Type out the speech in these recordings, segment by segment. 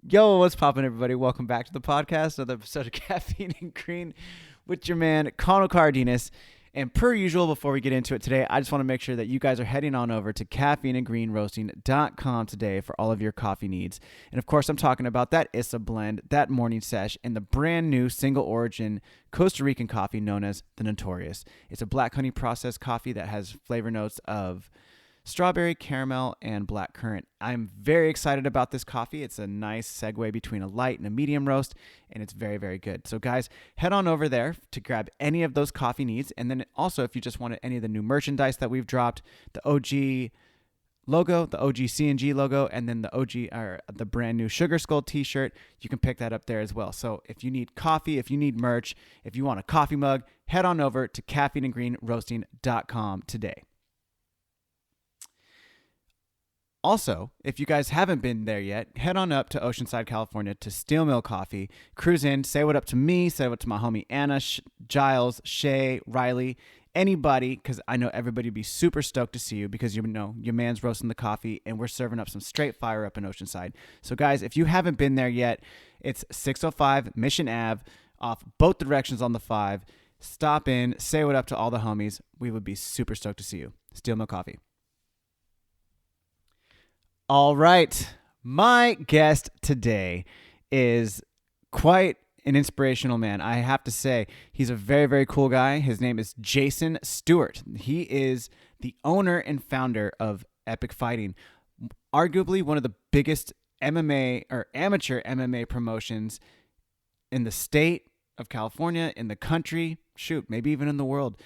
Yo, what's poppin', everybody? Welcome back to the podcast, another episode of Caffeine and Green with your man, Conal Cardenas. And per usual, before we get into it today, I just want to make sure that you guys are heading on over to caffeineandgreenroasting.com today for all of your coffee needs. And of course, I'm talking about that Issa blend, that morning sesh, and the brand new single origin Costa Rican coffee known as the Notorious. It's a black honey processed coffee that has flavor notes of strawberry, caramel, and black currant. I'm very excited about this coffee. It's a nice segue between a light and a medium roast, and it's very, very good. So guys, head on over there to grab any of those coffee needs. And then also, if you just wanted any of the new merchandise that we've dropped, the OG logo, the OG CNG logo, and then the OG or the brand new Sugar Skull t-shirt, you can pick that up there as well. So if you need coffee, if you need merch, if you want a coffee mug, head on over to caffeineandgreenroasting.com today. Also, if you guys haven't been there yet, head on up to Oceanside, California to Steel Mill Coffee. Cruise in, say what up to me, say what to my homie Anna, Giles, Shay, Riley, anybody, because I know everybody would be super stoked to see you because you know your man's roasting the coffee and we're serving up some straight fire up in Oceanside. So guys, if you haven't been there yet, it's 605 Mission Ave off both directions on the 5. Stop in, say what up to all the homies. We would be super stoked to see you. Steel Mill Coffee. All right, my guest today is quite an inspirational man. I have to say, he's a very, very cool guy. His name is Jason Stewart. He is the owner and founder of Epic Fighting, arguably one of the biggest MMA or amateur MMA promotions in the state of California, in the country, shoot, maybe even in the world.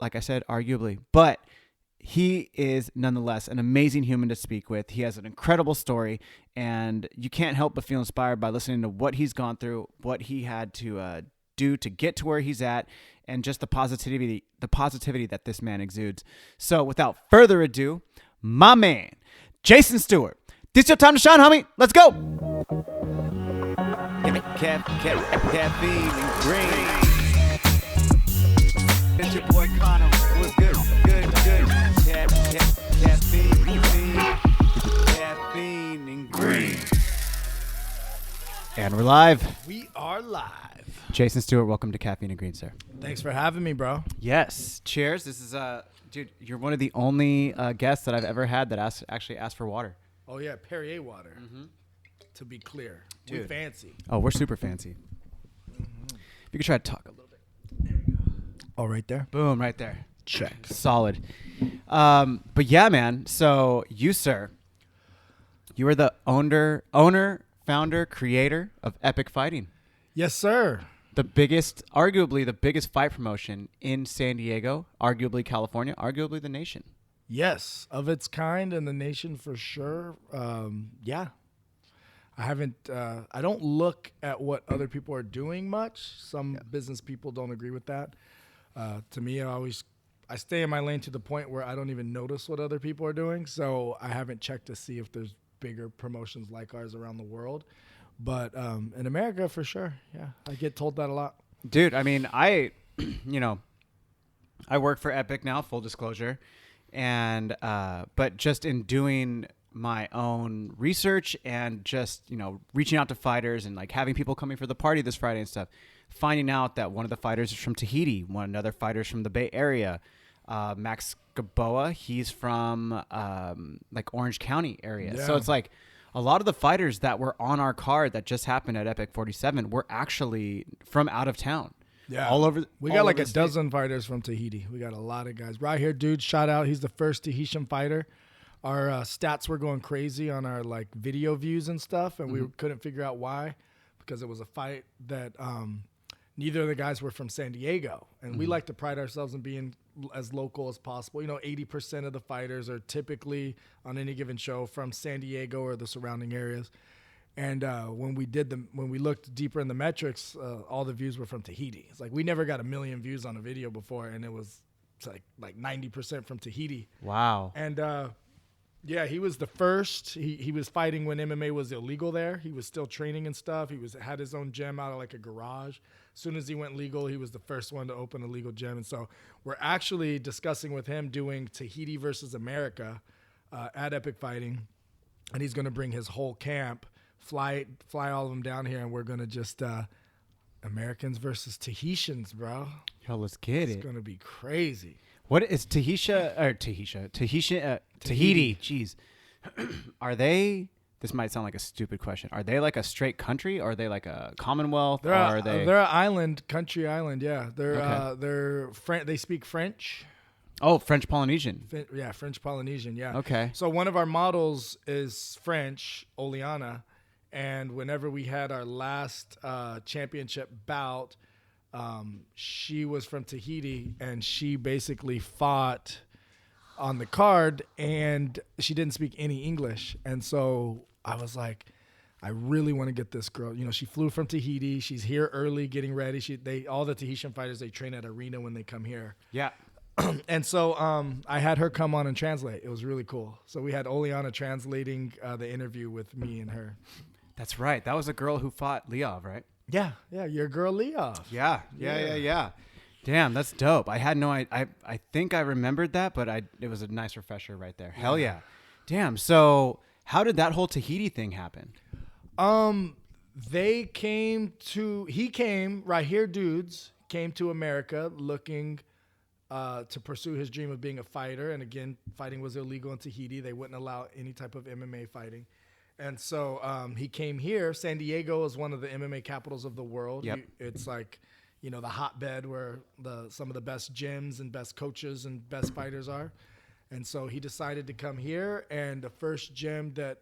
Like I said, arguably, but he is nonetheless an amazing human to speak with. He has an incredible story, and you can't help but feel inspired by listening to what he's gone through, what he had to do to get to where he's at, and just the positivity that this man exudes. So without further ado, my man, Jason Stewart. This your time to shine, homie. Let's go. Give me caffeine and green. It's your boy Connor. What's good? Good. Caffeine and green. And we're live. We are live. Jason Stewart, welcome to Caffeine and Green, sir. Thanks for having me, bro. Yes. Cheers. This is dude, you're one of the only guests that I've ever had that actually asked for water. Oh yeah, Perrier water. Mm-hmm. To be clear, Dude. we're fancy. Oh, we're super fancy. Mm-hmm. If you could try to talk a little bit. There we go. Oh, right there. Boom, right there. Check. Solid. But yeah, man. So you, sir, you are the owner, founder, creator of Epic Fighting. Yes, sir. Arguably the biggest fight promotion in San Diego, arguably California, arguably the nation. Yes, of its kind in the nation for sure. Yeah. I don't look at what other people are doing much. Some business people don't agree with that. To me, I stay in my lane to the point where I don't even notice what other people are doing. So I haven't checked to see if there's bigger promotions like ours around the world. But in America, for sure. Yeah, I get told that a lot. Dude, I mean, I work for Epic now, full disclosure. And but just in doing my own research and just, reaching out to fighters and like having people coming for the party this Friday and stuff, finding out that one of the fighters is from Tahiti, another fighter's from the Bay Area. Max Gaboa, he's from like Orange County area. Yeah. So it's like a lot of the fighters that were on our card that just happened at Epic 47 were actually from out of town. Yeah. All over. We got like a dozen fighters from Tahiti. We got a lot of guys. Right here, dude, shout out. He's the first Tahitian fighter. Our stats were going crazy on our like video views and stuff, and we couldn't figure out why, because it was a fight that neither of the guys were from San Diego. And we like to pride ourselves in being as local as possible. 80% of the fighters are typically on any given show from San Diego or the surrounding areas. And when we looked deeper in the metrics, all the views were from Tahiti. It's like we never got 1 million views on a video before, and it's like 90% from Tahiti. Wow. And yeah, he was the first. He was fighting when MMA was illegal there. He was still training and stuff. He had his own gym out of like a garage. As soon as he went legal, he was the first one to open a legal gym. And so we're actually discussing with him doing Tahiti versus America at Epic Fighting. And he's going to bring his whole camp fly all of them down here, and we're going to just Americans versus Tahitians, bro. Yo, let's get It's going to be crazy. What is Tahitian? Tahiti. Jeez. Are they? This might sound like a stupid question. Are they like a straight country, or are they like a commonwealth? They're an island, country island. Yeah, they're They speak French. Oh, French Polynesian. French Polynesian. Yeah. Okay. So one of our models is French, Oleana, and whenever we had our last championship bout, she was from Tahiti, and she basically fought on the card, and she didn't speak any English. And so I was like, I really want to get this girl. You know, she flew from Tahiti. She's here early, getting ready. All the Tahitian fighters, they train at Arena when they come here. Yeah. And so I had her come on and translate. It was really cool. So we had Oleana translating the interview with me and her. That's right. That was the girl who fought Leov, right? Yeah, your girl Leov. Yeah. Damn, that's dope. I had no idea. I think I remembered that, but it was a nice refresher right there. Hell yeah. Damn. So how did that whole Tahiti thing happen? He came right here, dudes, came to America looking to pursue his dream of being a fighter. And again, fighting was illegal in Tahiti. They wouldn't allow any type of MMA fighting. And so he came here. San Diego is one of the MMA capitals of the world. Yep. It's like, you know, the hotbed where some of the best gyms and best coaches and best fighters are. And so he decided to come here, and the first gym that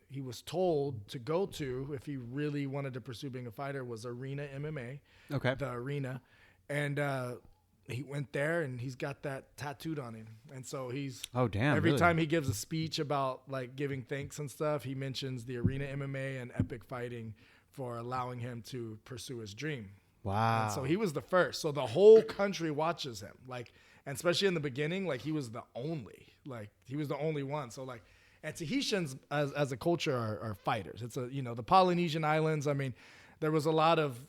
he was told to go to if he really wanted to pursue being a fighter was Arena MMA. Okay. The Arena. And he went there, and he's got that tattooed on him. And so every time he gives a speech about like giving thanks and stuff, he mentions the Arena MMA and Epic Fighting for allowing him to pursue his dream. Wow. And so he was the first. So the whole country watches him. Like, and especially in the beginning, like he was the only one. So like, and Tahitians as a culture are fighters. It's the Polynesian islands. I mean, there was a lot of,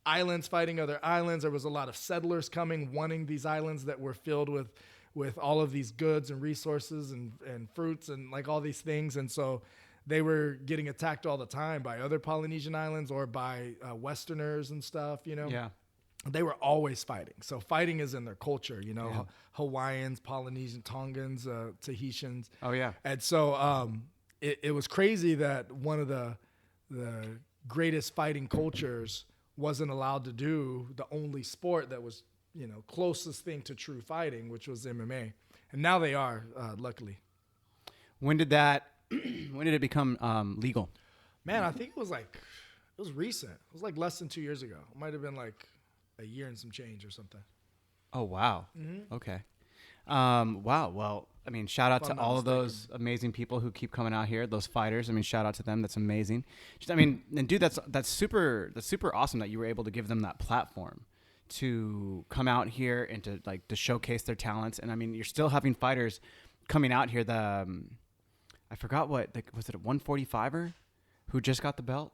islands fighting other islands. There was a lot of settlers coming, wanting these islands that were filled with all of these goods and resources and fruits and like all these things. And so they were getting attacked all the time by other Polynesian islands or by Westerners and stuff, Yeah. They were always fighting. So fighting is in their culture, Hawaiians, Polynesian, Tongans, Tahitians. Oh, yeah. And so it was crazy that one of the greatest fighting cultures wasn't allowed to do the only sport that was, closest thing to true fighting, which was MMA. And now they are, luckily. When did it become legal? Man, I think it was recent. It was like less than 2 years ago. It might have been like a year and some change or something. Oh, wow. Mm-hmm. Okay. Wow. Well, I mean, shout out to all of those amazing people who keep coming out here, those fighters. I mean, shout out to them. That's amazing. And dude, that's super awesome that you were able to give them that platform to come out here and to showcase their talents. And I mean, you're still having fighters coming out here. I forgot was it a 145er who just got the belt?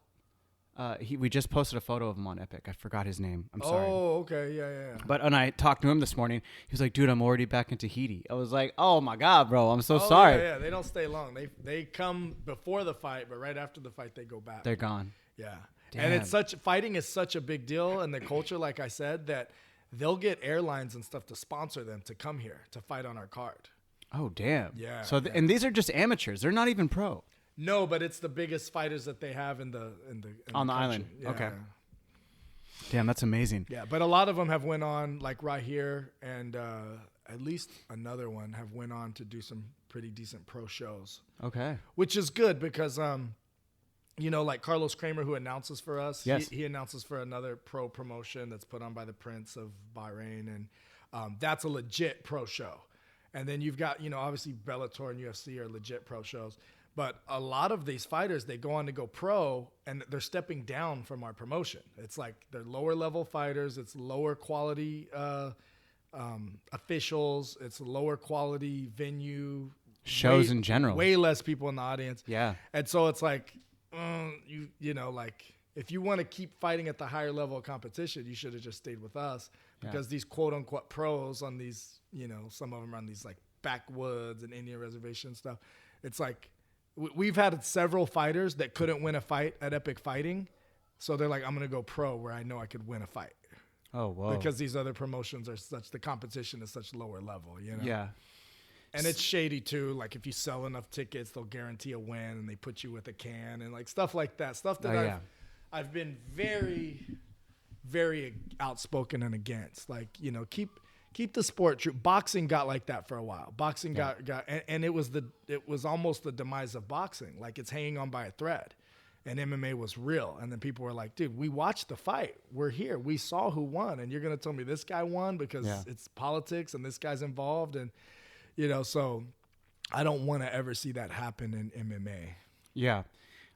We just posted a photo of him on Epic. I forgot his name. I'm sorry. Oh, okay. Yeah. But when I talked to him this morning, he was like, dude, I'm already back in Tahiti. I was like, oh my God, bro. I'm so sorry. Yeah. They don't stay long. They come before the fight, but right after the fight, they go back. They're gone. Yeah. Damn. And fighting is such a big deal in the culture, like I said, that they'll get airlines and stuff to sponsor them to come here to fight on our card. Oh, damn. Yeah. So, and these are just amateurs. They're not even pro. No, but it's the biggest fighters that they have in the island. Yeah. Okay. Damn, that's amazing. Yeah, but a lot of them have went on, like right here, and at least another one have went on to do some pretty decent pro shows. Okay. Which is good because, like Carlos Kramer, who announces for us, yes. he announces for another pro promotion that's put on by the Prince of Bahrain, and that's a legit pro show. And then you've got, obviously Bellator and UFC are legit pro shows. But a lot of these fighters, they go on to go pro, and they're stepping down from our promotion. It's like they're lower level fighters. It's lower quality officials. It's lower quality venue. Shows in general. Way less people in the audience. Yeah. And so it's like, if you want to keep fighting at the higher level of competition, you should have just stayed with us because these quote unquote pros on these, some of them are on these like backwoods and Indian reservation stuff. It's like, we've had several fighters that couldn't win a fight at Epic Fighting. So they're like, I'm going to go pro where I know I could win a fight. Oh, whoa. Because these other promotions are the competition is such lower level, you know? Yeah. And it's shady too. Like if you sell enough tickets, they'll guarantee a win and they put you with a can and like stuff like that. Stuff that I've been very, very outspoken and against. Like, you know, keep the sport true. Boxing got like that for a while. Boxing got and it was almost the demise of boxing. Like it's hanging on by a thread. And MMA was real. And then people were like, dude, we watched the fight. We're here. We saw who won. And you're going to tell me this guy won because it's politics and this guy's involved. And, you know, so I don't want to ever see that happen in MMA. Yeah.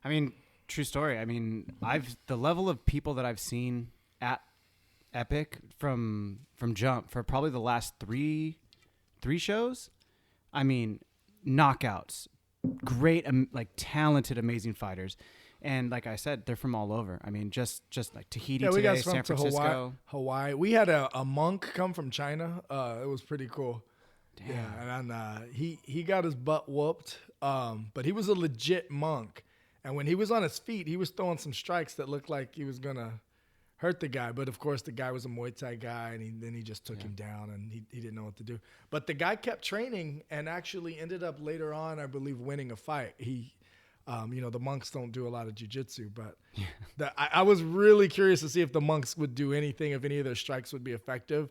I mean, true story. I mean, the level of people that I've seen at Epic from jump for probably the last three shows. I mean, knockouts, great, like talented, amazing fighters. And like I said, they're from all over. I mean, just like Tahiti today, San Francisco. Hawaii. We had a monk come from China. It was pretty cool. Damn. Yeah, and he got his butt whooped, but he was a legit monk. And when he was on his feet, he was throwing some strikes that looked like he was going to hurt the guy. But, of course, the guy was a Muay Thai guy, and then he just took him down, and he didn't know what to do. But the guy kept training and actually ended up later on, I believe, winning a fight. You know, the monks don't do a lot of jiu-jitsu, but I was really curious to see if the monks would do anything, if any of their strikes would be effective,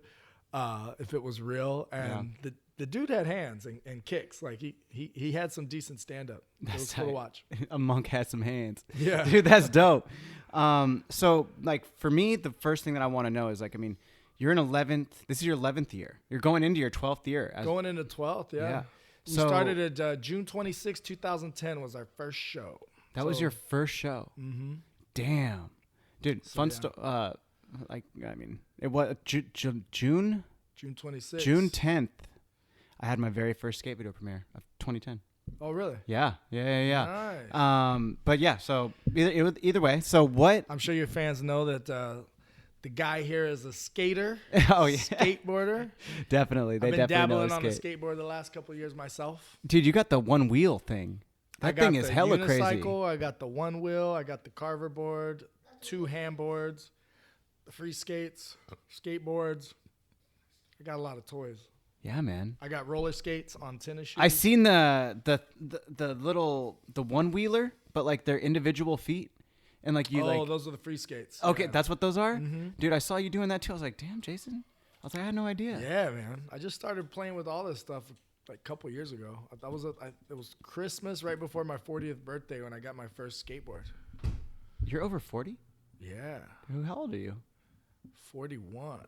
if it was real. And the dude had hands and kicks. Like he had some decent stand-up. It was cool to watch. A monk had some hands. Yeah. Dude, that's dope. So, like, for me, the first thing that I want to know is, like, I mean, you're in 11th. This is your 11th year. You're going into your 12th year. Going into 12th, yeah. We started at June 26, 2010 was our first show. That was your first show? Mm-hmm. Damn. Dude, fun stuff. Like, I mean, it was June? June 26th. June 10th. I had my very first skate video premiere of 2010. Oh, really? Yeah. Nice. But yeah, so either way. So what? I'm sure your fans know that the guy here is a skater. Oh, yeah. Skateboarder. Definitely. I've been definitely dabbling know on the skateboard the last couple of years myself. Dude, you got the one wheel thing. That thing is hella crazy. I got the one wheel. I got the carver board, 2 handboards, the free skates, skateboards. I got a lot of toys. Yeah, man. I got roller skates on tennis shoes. I seen the little one wheeler, but like they're individual feet, and like those are the free skates. Okay, yeah. That's what those are, mm-hmm. Dude. I saw you doing that too. I was like, damn, Jason. I was like, I had no idea. Yeah, man. I just started playing with all this stuff like a couple years ago. It was Christmas right before my 40th birthday when I got my first skateboard. You're over 40? Yeah. How old are you? 41.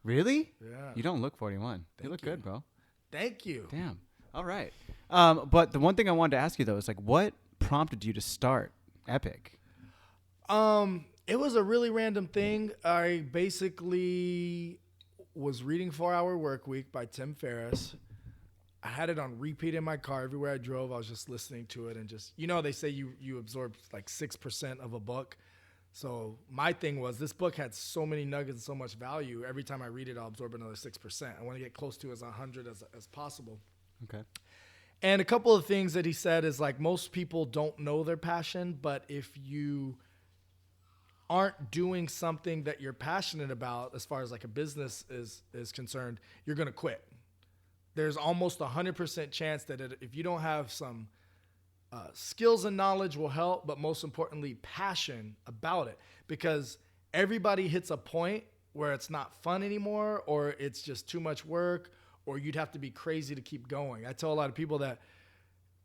Really? Yeah. You don't look 41. You look good, bro. Thank you. Damn. All right. But the one thing I wanted to ask you though is like, what prompted you to start Epic? It was a really random thing. I basically was reading 4 Hour Workweek by Tim Ferriss. I had it on repeat in my car. Everywhere I drove, I was just listening to it and just, you know, they say you absorb like 6% of a book. So my thing was this book had so many nuggets and so much value. Every time I read it, I'll absorb another 6%. I want to get close to as 100 as possible. Okay. And a couple of things that he said is like most people don't know their passion, but if you aren't doing something that you're passionate about as far as like a business is concerned, you're going to quit. There's almost 100% chance that if you don't have some skills and knowledge will help, but most importantly, passion about it. Because everybody hits a point where it's not fun anymore, or it's just too much work, or you'd have to be crazy to keep going. I tell a lot of people that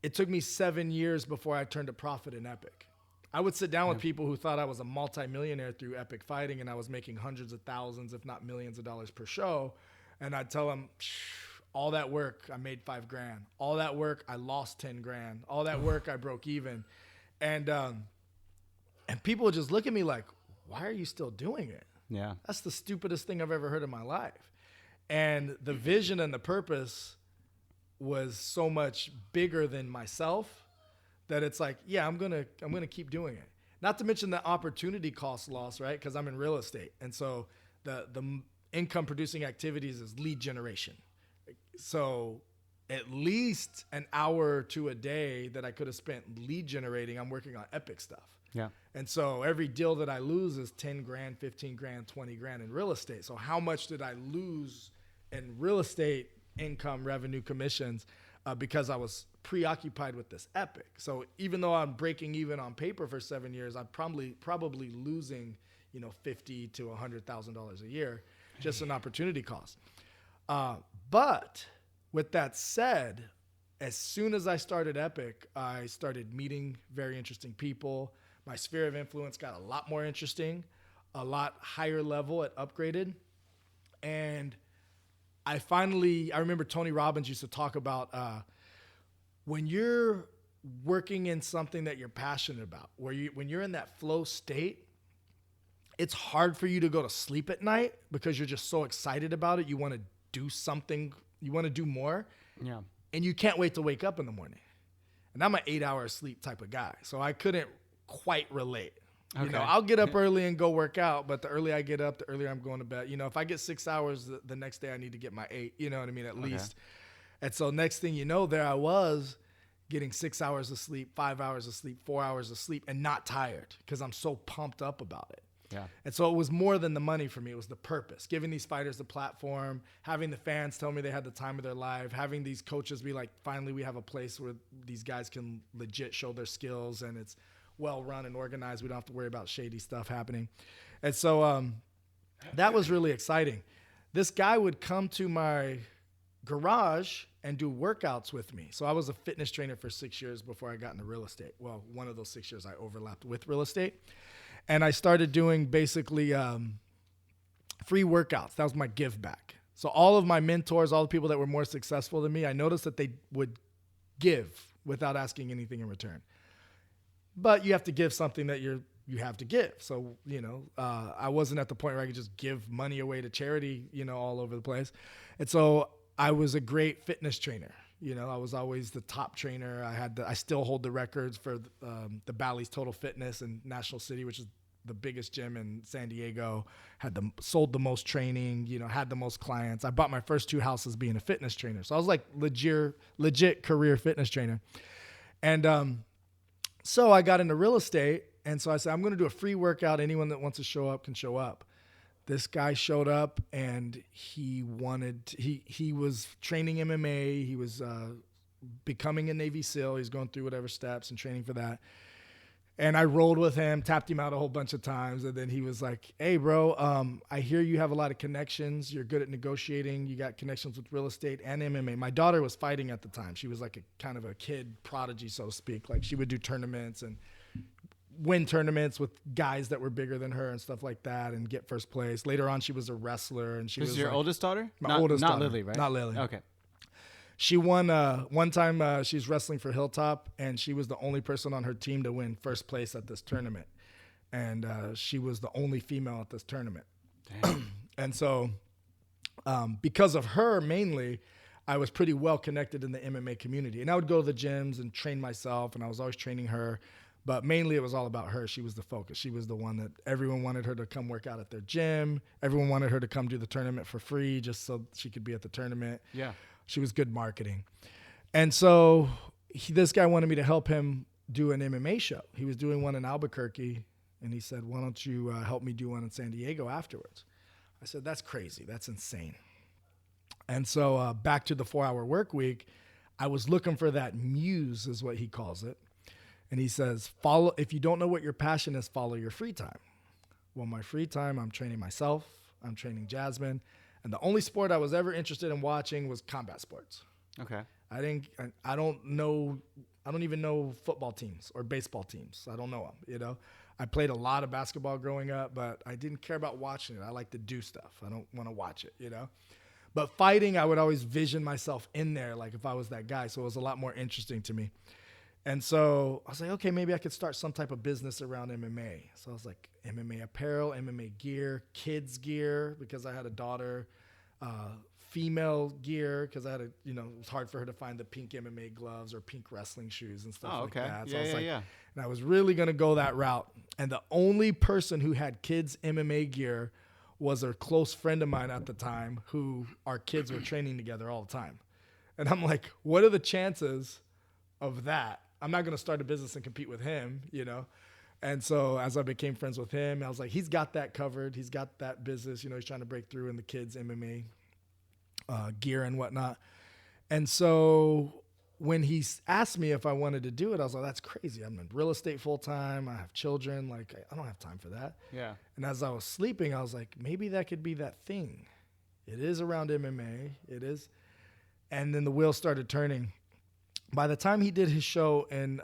it took me 7 years before I turned a profit in Epic. I would sit down with people who thought I was a multimillionaire through Epic Fighting, and I was making hundreds of thousands, if not millions of dollars per show. And I'd tell them, all that work, I made $5,000. All that work, I lost $10,000. All that work, I broke even. And people would just look at me like, why are you still doing it? Yeah. That's the stupidest thing I've ever heard in my life. And the vision and the purpose was so much bigger than myself that it's like, yeah, I'm gonna keep doing it. Not to mention the opportunity cost loss, right? Because I'm in real estate. And so the income producing activities is lead generation. So at least an hour to a day that I could have spent lead generating. I'm working on epic stuff. Yeah. And so every deal that I lose is 10 grand, 15 grand, 20 grand in real estate. So how much did I lose in real estate income, revenue, commissions, because I was preoccupied with this epic? So even though I'm breaking even on paper for 7 years, I'm probably losing, $50,000 to $100,000 a year, just an opportunity cost. But with that said, as soon as I started Epic, I started meeting very interesting people. My sphere of influence got a lot more interesting, a lot higher level. It upgraded. And I remember Tony Robbins used to talk about when you're working in something that you're passionate about, when you're in that flow state, it's hard for you to go to sleep at night because you're just so excited about it. You want to do something, you want to do more. Yeah. And you can't wait to wake up in the morning. And I'm an 8-hour sleep type of guy, so I couldn't quite relate. Okay. I'll get up early and go work out, but the earlier I get up, the earlier I'm going to bed. If I get 6 hours, the next day I need to get my 8, you know what I mean, at least. And so next thing you know, there I was getting 6 hours of sleep, 5 hours of sleep, 4 hours of sleep, and not tired because I'm so pumped up about it. Yeah. And so it was more than the money for me. It was the purpose, giving these fighters the platform, having the fans tell me they had the time of their life, having these coaches be like, finally, we have a place where these guys can legit show their skills and it's well run and organized. We don't have to worry about shady stuff happening. And so that was really exciting. This guy would come to my garage and do workouts with me. So I was a fitness trainer for 6 years before I got into real estate. Well, one of those 6 years I overlapped with real estate. And I started doing basically free workouts. That was my give back. So all of my mentors, all the people that were more successful than me, I noticed that they would give without asking anything in return. But you have to give something that you have to give. So, I wasn't at the point where I could just give money away to charity, all over the place. And so I was a great fitness trainer. I was always the top trainer. I still hold the records for the Bally's Total Fitness in National City, which is the biggest gym in San Diego. Sold the most training, had the most clients. I bought my first 2 houses being a fitness trainer. So I was like legit career fitness trainer. And so I got into real estate. And so I said, I'm going to do a free workout. Anyone that wants to show up can show up. This guy showed up and he was training MMA. He was becoming a Navy SEAL. He's going through whatever steps and training for that. And I rolled with him, tapped him out a whole bunch of times. And then he was like, hey, bro, I hear you have a lot of connections. You're good at negotiating. You got connections with real estate and MMA. My daughter was fighting at the time. She was like a kind of a kid prodigy, so to speak. Like she would do tournaments and win tournaments with guys that were bigger than her and stuff like that and get first place. Later on, she was a wrestler. And she This was is your like, oldest daughter? My oldest daughter. Not Lily, right? Not Lily. Okay. She won one time. She was wrestling for Hilltop, and she was the only person on her team to win first place at this tournament. And she was the only female at this tournament. And so because of her mainly, I was pretty well connected in the MMA community. And I would go to the gyms and train myself, and I was always training her. But mainly it was all about her. She was the focus. She was the one that everyone wanted her to come work out at their gym. Everyone wanted her to come do the tournament for free just so she could be at the tournament. Yeah. She was good marketing. And so this guy wanted me to help him do an MMA show. He was doing one in Albuquerque, and he said, why don't you help me do one in San Diego afterwards? I said, that's crazy. That's insane. And so back to the 4-hour work week, I was looking for that muse is what he calls it. And he says, if you don't know what your passion is, follow your free time. Well, my free time, I'm training myself. I'm training Jasmine. And the only sport I was ever interested in watching was combat sports. Okay. I don't even know football teams or baseball teams. I don't know them, I played a lot of basketball growing up, but I didn't care about watching it. I like to do stuff. I don't want to watch it, But fighting, I would always vision myself in there, like if I was that guy. So it was a lot more interesting to me. And so I was like, okay, maybe I could start some type of business around MMA. So I was like, MMA apparel, MMA gear, kids gear, because I had a daughter, female gear, because I had it was hard for her to find the pink MMA gloves or pink wrestling shoes and stuff like that. So I was like, and I was really going to go that route. And the only person who had kids MMA gear was a close friend of mine at the time who our kids were training together all the time. And I'm like, what are the chances of that? I'm not going to start a business and compete with him, you know? And so as I became friends with him, I was like, he's got that covered. He's got that business. You know, he's trying to break through in the kids' MMA gear and whatnot. And so when he asked me if I wanted to do it, I was like, that's crazy. I'm in real estate full time. I have children. Like, I don't have time for that. Yeah. And as I was sleeping, I was like, maybe that could be that thing. It is around MMA. It is. And then the wheels started turning. By the time he did his show in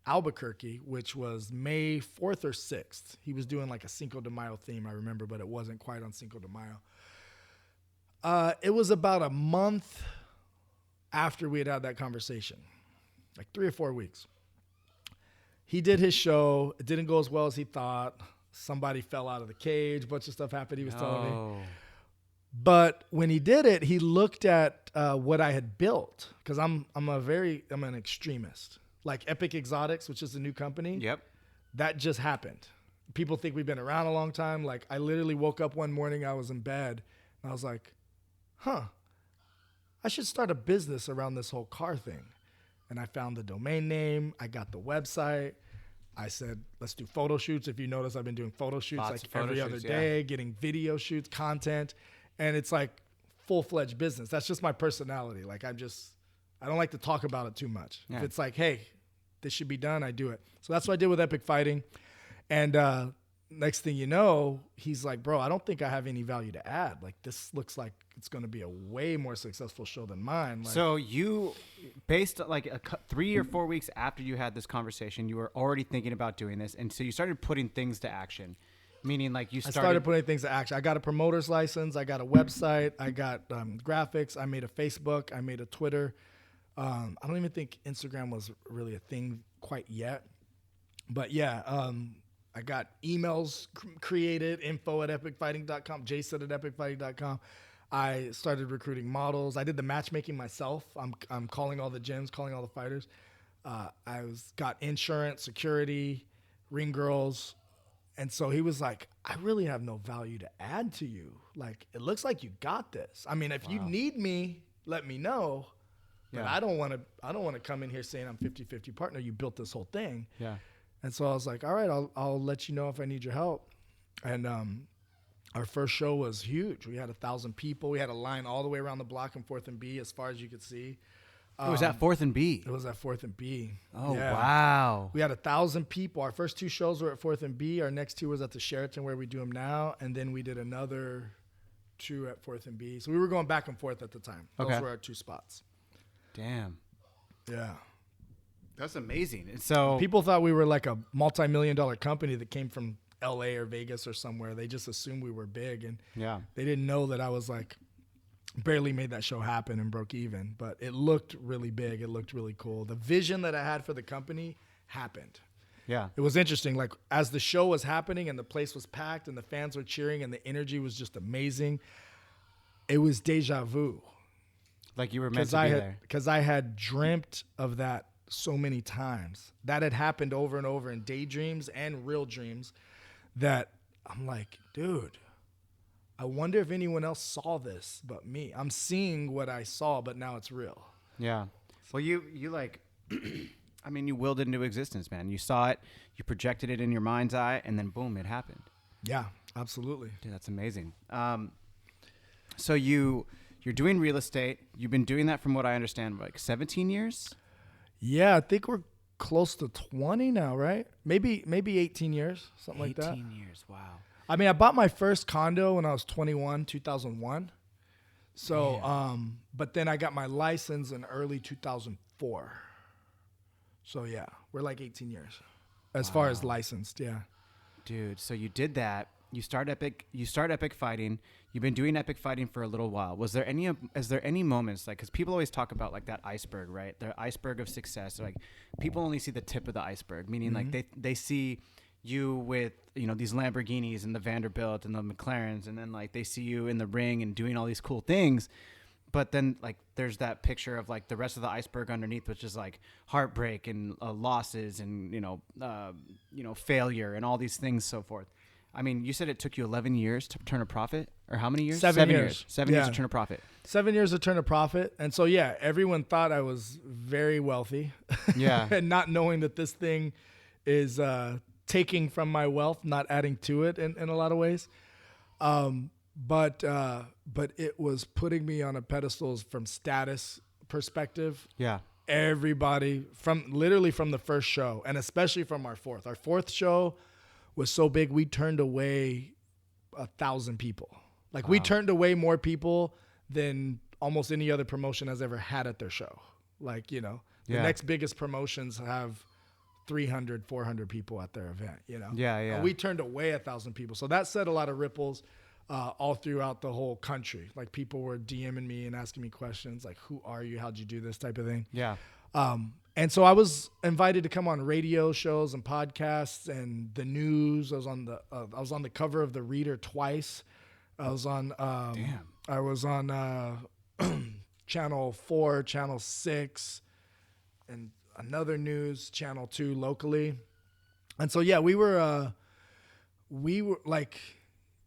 Albuquerque, which was May 4th or 6th, he was doing like a Cinco de Mayo theme, I remember, but it wasn't quite on Cinco de Mayo. It was about a month after we had that conversation, like 3 or 4 weeks. He did his show. It didn't go as well as he thought. Somebody fell out of the cage. A bunch of stuff happened, he was telling me. But when he did it, he looked at what I had built, because I'm an extremist. Like Epic Exotics, which is a new company. Yep. That just happened. People think we've been around a long time. Like, I literally woke up one morning, I was in bed, and I was like, I should start a business around this whole car thing. And I found the domain name. I got the website. I said, let's do photo shoots. If you notice, I've been doing photo shoots like every other day, getting video shoots, content. And it's like full-fledged business. That's just my personality. Like, I don't like to talk about it too much. Yeah. If it's like, hey, this should be done, I do it. So that's what I did with Epic Fighting. And next thing you know, he's like, bro, I don't think I have any value to add. Like, this looks like it's going to be a way more successful show than mine. Like, so you, based like 3 or 4 weeks after you had this conversation, you were already thinking about doing this. And so you started putting things to action. Meaning, like, I started putting things to action. I got a promoter's license. I got a website. I got graphics. I made a Facebook. I made a Twitter. I don't even think Instagram was really a thing quite yet. But yeah, I got emails created, info@epicfighting.com, jason at epicfighting.com. I started recruiting models. I did the matchmaking myself. I'm calling all the gyms, calling all the fighters. Got insurance, security, ring girls. And so he was like, I really have no value to add to you. Like, it looks like you got this. I mean, if you need me, let me know. But I don't want to come in here saying I'm 50-50 partner. You built this whole thing. Yeah. And so I was like, all right, I'll let you know if I need your help. And our first show was huge. We had 1,000 people. We had a line all the way around the block in 4th and B as far as you could see. It was at 4th and B. It was at 4th and B. Oh, yeah. Wow. We had 1,000 people. Our first 2 shows were at 4th and B. Our next 2 was at the Sheraton where we do them now. And then we did another 2 at 4th and B. So we were going back and forth at the time. Those were our 2 spots. Damn. Yeah. That's amazing. And so people thought we were like a multi-million-dollar company that came from LA or Vegas or somewhere. They just assumed we were big. And they didn't know that I was like, barely made that show happen and broke even, but it looked really big. It looked really cool. The vision that I had for the company happened. Yeah. It was interesting. Like, as the show was happening and the place was packed and the fans were cheering and the energy was just amazing, it was deja vu. Like you were meant to be there. Because I had dreamt of that so many times. That had happened over and over in daydreams and real dreams that I'm like, dude, I wonder if anyone else saw this but me. I'm seeing what I saw, but now it's real. Yeah. Well, you like, I mean, you willed it into existence, man. You saw it, you projected it in your mind's eye, and then boom, it happened. Yeah, absolutely. Dude, that's amazing. So you're doing real estate. You've been doing that, from what I understand, like 17 years? Yeah, I think we're close to 20 now, right? Maybe 18 years, something like that. 18 years, wow. I mean, I bought my first condo when I was 21, 2001. So, but then I got my license in early 2004. So yeah, we're like 18 years as far as licensed. Yeah. Dude, so you did that. You start Epic Fighting. You've been doing Epic Fighting for a little while. Is there any moments, like, because people always talk about like that iceberg, right? The iceberg of success. Like, people only see the tip of the iceberg, meaning like they see you with, these Lamborghinis and the Vanderbilt and the McLarens, and then like they see you in the ring and doing all these cool things. But then, like, there's that picture of like the rest of the iceberg underneath, which is like heartbreak and losses and failure and all these things, so forth. I mean, you said it took you 11 years to turn a profit, or how many years? 7 years. 7 years to turn a profit. 7 years to turn a profit. And so, yeah, everyone thought I was very wealthy. Yeah. And not knowing that this thing is taking from my wealth, not adding to it in a lot of ways. But it was putting me on a pedestal from status perspective. Yeah. Everybody literally from the first show, and especially from our fourth show was so big, we turned away 1,000 people. Like we turned away more people than almost any other promotion has ever had at their show. Like, the next biggest promotions have 300, 400 people at their event, Yeah, yeah. And we turned away 1,000 people. So that set a lot of ripples all throughout the whole country. Like people were DMing me and asking me questions like, who are you? How'd you do this type of thing? Yeah. And so I was invited to come on radio shows and podcasts and the news. I was on the cover of the Reader twice. I was on Channel 4, Channel 6, and another news, Channel 2 locally. And so, yeah, we were like,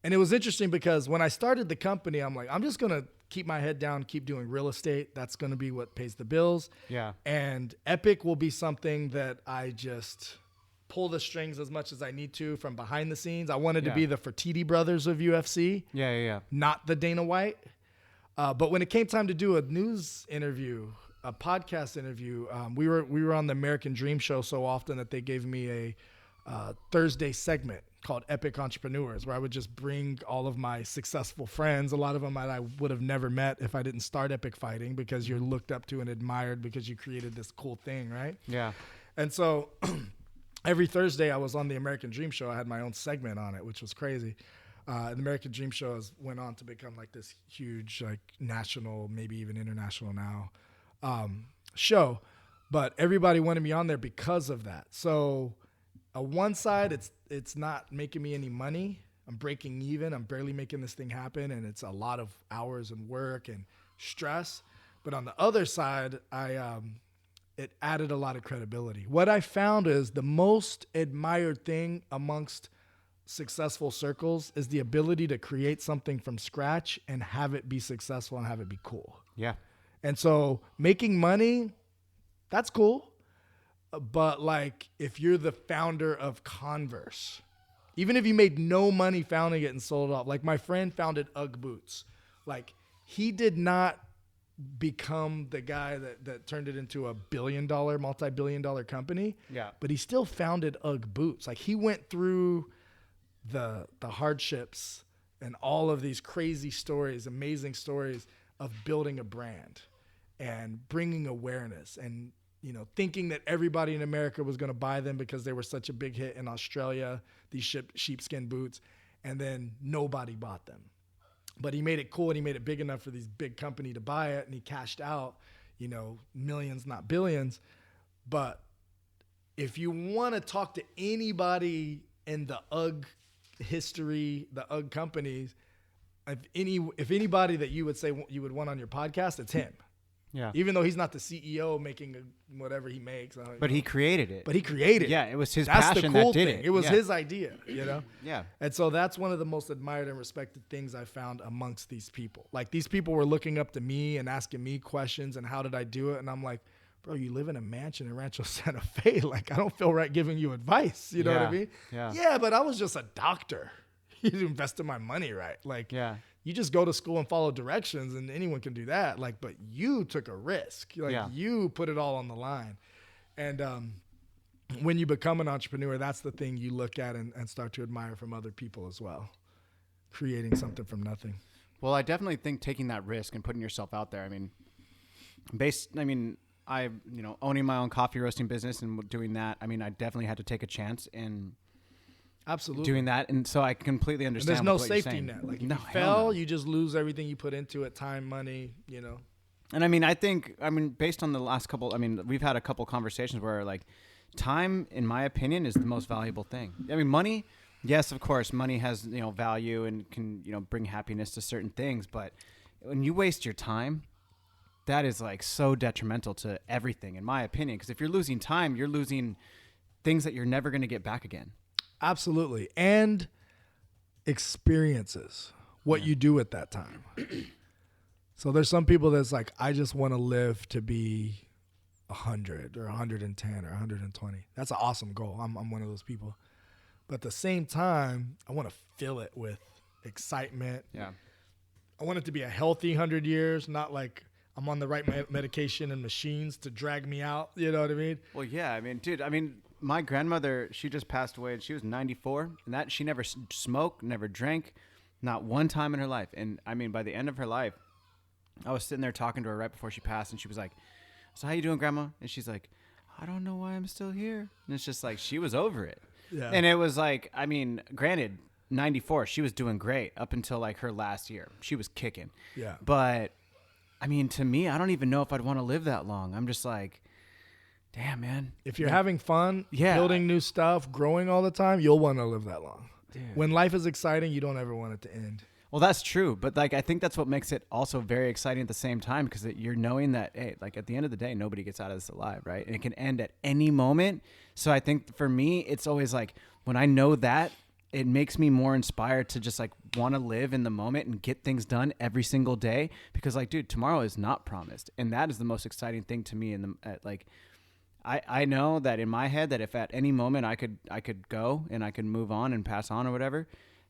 and it was interesting because when I started the company, I'm like, I'm just going to keep my head down, keep doing real estate. That's going to be what pays the bills. Yeah. And Epic will be something that I just pull the strings as much as I need to from behind the scenes. I wanted to be the Fertitti brothers of UFC. Yeah. Not the Dana White. But when it came time to do a news interview, a podcast interview, we were on the American Dream show so often that they gave me a Thursday segment called Epic Entrepreneurs, where I would just bring all of my successful friends, a lot of them I would have never met if I didn't start Epic Fighting, because you're looked up to and admired because you created this cool thing, right? Yeah. And so every Thursday I was on the American Dream show. I had my own segment on it, which was crazy. The American Dream show went on to become like this huge, like national, maybe even international now show. But everybody wanted me on there because of that. So on one side, it's not making me any money. I'm breaking even. I'm barely making this thing happen, and it's a lot of hours and work and stress. But on the other side, it added a lot of credibility. What I found is the most admired thing amongst successful circles is the ability to create something from scratch and have it be successful and have it be cool. Yeah. And so making money, that's cool. But like if you're the founder of Converse, even if you made no money founding it and sold it off, like my friend founded UGG Boots. Like he did not become the guy that turned it into a multi-billion-dollar company. Yeah. But he still founded UGG Boots. Like he went through the hardships and all of these crazy stories, amazing stories of building a brand and bringing awareness and, thinking that everybody in America was going to buy them because they were such a big hit in Australia, these sheepskin boots, and then nobody bought them. But he made it cool and he made it big enough for these big company to buy it, and he cashed out, millions, not billions. But if you want to talk to anybody in the UGG history, the UGG companies, if anybody that you would say you would want on your podcast, it's him. Yeah. Even though he's not the CEO making whatever he makes. But he created it. But he created it. Yeah, it was his That's passion the cool that did thing. it. It was Yeah. his idea, Yeah. And so that's one of the most admired and respected things I found amongst these people. Like these people were looking up to me and asking me questions and how did I do it? And I'm like, bro, you live in a mansion in Rancho Santa Fe. Like I don't feel right giving you advice. You know what I mean? Yeah. Yeah, but I was just a doctor. You invested my money right. Like Yeah. you just go to school and follow directions and anyone can do that. Like, but you took a risk. Like you put it all on the line. And when you become an entrepreneur, that's the thing you look at and start to admire from other people as well. Creating something from nothing. Well, I definitely think taking that risk and putting yourself out there. I mean, owning my own coffee roasting business and doing that, I mean, I definitely had to take a chance in absolutely doing that. And so I completely understand. And there's no what you're safety saying. net. Like if No, you hell fell, no. you just lose everything you put into it, time, money, And I mean, based on the last couple, we've had a couple conversations where like time, in my opinion, is the most valuable thing. I mean, money, yes, of course, money has, value and can, bring happiness to certain things. But when you waste your time, that is like so detrimental to everything, in my opinion. Because if you're losing time, you're losing things that you're never going to get back again. Absolutely. And experiences, what you do at that time. So there's some people that's like, I just want to live to be 100 or 110 or 120. That's an awesome goal. I'm one of those people. But at the same time, I want to fill it with excitement. Yeah. I want it to be a healthy 100 years, not like I'm on the right medication and machines to drag me out. You know what I mean? Well, yeah. I mean, dude, my grandmother, she just passed away and she was 94, and that she never smoked, never drank, not one time in her life. And I mean, by the end of her life, I was sitting there talking to her right before she passed, and she was like, "So how you doing, Grandma?" And she's like, "I don't know why I'm still here." And it's just like, she was over it. Yeah. And it was like, I mean, granted, 94, she was doing great up until like her last year. She was kicking. Yeah. But I mean, to me, I don't even know if I'd want to live that long. I'm just like, damn, man. If you're having fun, Yeah. building new stuff, growing all the time, you'll want to live that long. Dude. When life is exciting, you don't ever want it to end. Well, that's true. But like, I think that's what makes it also very exciting at the same time, because you're knowing that, hey, like at the end of the day, nobody gets out of this alive, right? And it can end at any moment. So I think for me, it's always like, when I know that, it makes me more inspired to just like want to live in the moment and get things done every single day, because like, dude, tomorrow is not promised. And that is the most exciting thing to me. I know that in my head, that if at any moment I could go and I could move on and pass on or whatever,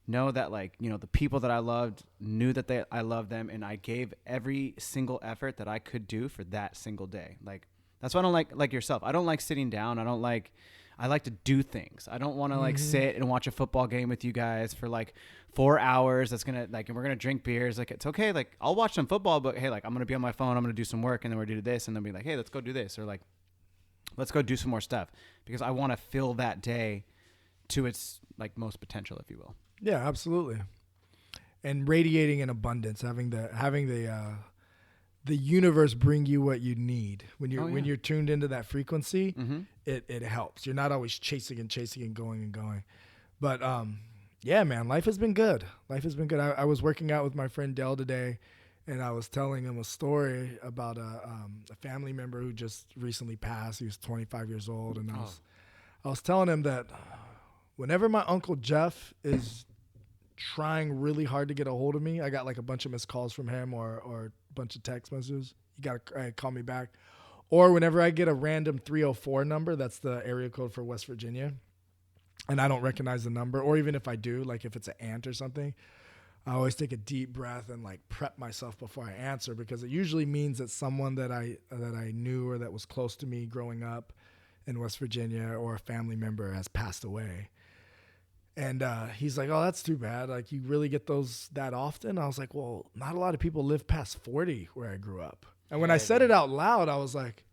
know that like, you know, the people that I loved knew that I loved them, and I gave every single effort that I could do for that single day. Like, that's why I don't like yourself. I don't like sitting down. I like to do things. I don't want to like sit and watch a football game with you guys for like 4 hours. That's going to like, and we're going to drink beers. Like, it's okay. Like, I'll watch some football, but hey, like, I'm going to be on my phone. I'm going to do some work, and then we're going to do this, and then be like, hey, let's go do this. Or like, let's go do some more stuff, because I want to fill that day to its like most potential, if you will. Yeah, absolutely. And radiating in abundance, having the universe bring you what you need when you're tuned into that frequency. It helps. You're not always chasing and going. But yeah, man, life has been good. I was working out with my friend Dell today, and I was telling him a story about a family member who just recently passed. He was 25 years old, and I was telling him that whenever my Uncle Jeff is trying really hard to get a hold of me, I got like a bunch of missed calls from him or a bunch of text messages. You got to call me back. Or whenever I get a random 304 number, that's the area code for West Virginia, and I don't recognize the number, or even if I do, like if it's an aunt or something, I always take a deep breath and like prep myself before I answer, because it usually means that someone that I knew or that was close to me growing up in West Virginia, or a family member, has passed away. And he's like, "Oh, that's too bad. Like, you really get those that often?" I was like, "Well, not a lot of people live past 40 where I grew up." And when I said it out loud, I was like,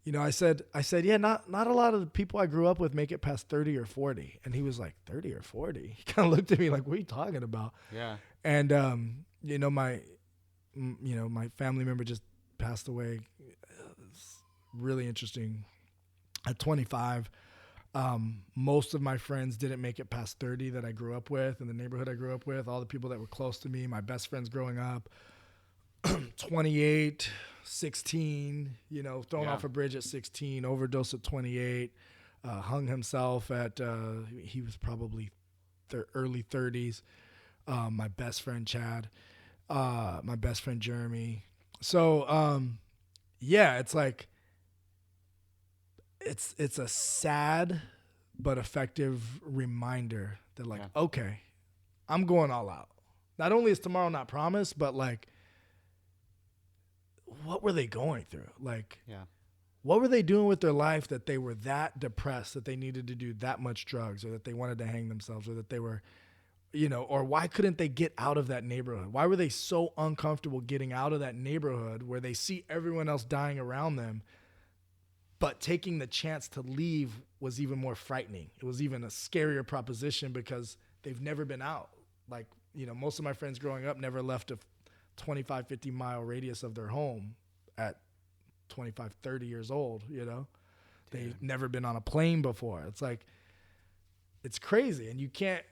you know, I said, yeah, not a lot of the people I grew up with make it past 30 or 40. And he was like, 30 or 40? He kind of looked at me like, what are you talking about? Yeah. And, my family member just passed away. It's really interesting. At 25, most of my friends didn't make it past 30 that I grew up with, in the neighborhood I grew up with, all the people that were close to me, my best friends growing up. 28, 16, thrown off a bridge at 16, overdose at 28, hung himself at, he was probably early 30s. My best friend Chad, my best friend Jeremy. So, it's like, it's a sad but effective reminder that like, okay, I'm going all out. Not only is tomorrow not promised, but like, what were they going through? Like, what were they doing with their life that they were that depressed that they needed to do that much drugs, or that they wanted to hang themselves, or that they were, or why couldn't they get out of that neighborhood? Why were they so uncomfortable getting out of that neighborhood where they see everyone else dying around them, but taking the chance to leave was even more frightening? It was even a scarier proposition because they've never been out. Like, most of my friends growing up never left a 25, 50 mile radius of their home at 25, 30 years old, They've never been on a plane before. It's like, it's crazy. And you can't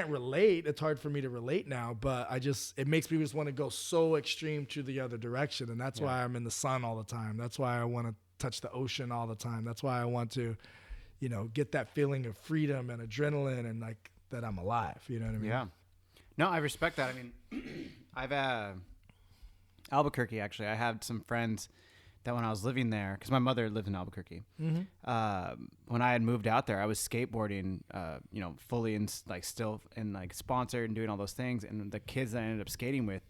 relate. It's hard for me to relate now, but it makes me just want to go so extreme to the other direction. And that's why I'm in the sun all the time. That's why I want to touch the ocean all the time. That's why I want to, get that feeling of freedom and adrenaline and like that I'm alive. You know what I mean? Yeah. No, I respect that. I mean, I've Albuquerque, actually. I had some friends that when I was living there, because my mother lived in Albuquerque, when I had moved out there, I was skateboarding, fully and like still and like sponsored and doing all those things. And the kids that I ended up skating with,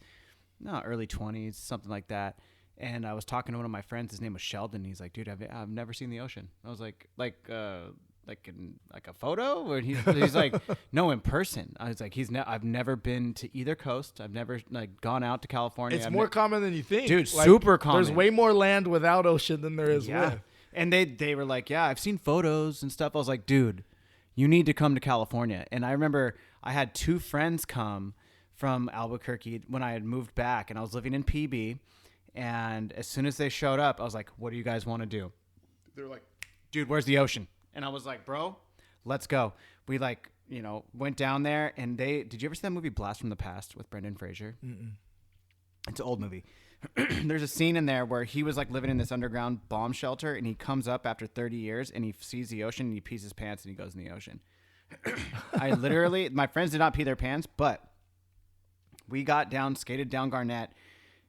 early 20s, something like that. And I was talking to one of my friends. His name was Sheldon. He's like, dude, I've never seen the ocean. I was like in like a photo, or he's like, no, in person. I was like, I've never been to either coast. I've never like gone out to California. It's more common than you think, dude. Like, super common. There's way more land without ocean than there is with. And they were like, yeah, I've seen photos and stuff. I was like, dude, you need to come to California. And I remember I had two friends come from Albuquerque when I had moved back, and I was living in PB. And as soon as they showed up, I was like, what do you guys want to do? They were like, dude, where's the ocean? And I was like, bro, let's go. We went down there, and did you ever see that movie Blast from the Past with Brendan Fraser? Mm-mm. It's an old movie. There's a scene in there where he was like living in this underground bomb shelter, and he comes up after 30 years and he sees the ocean and he pees his pants and he goes in the ocean. My friends did not pee their pants, but we skated down Garnett.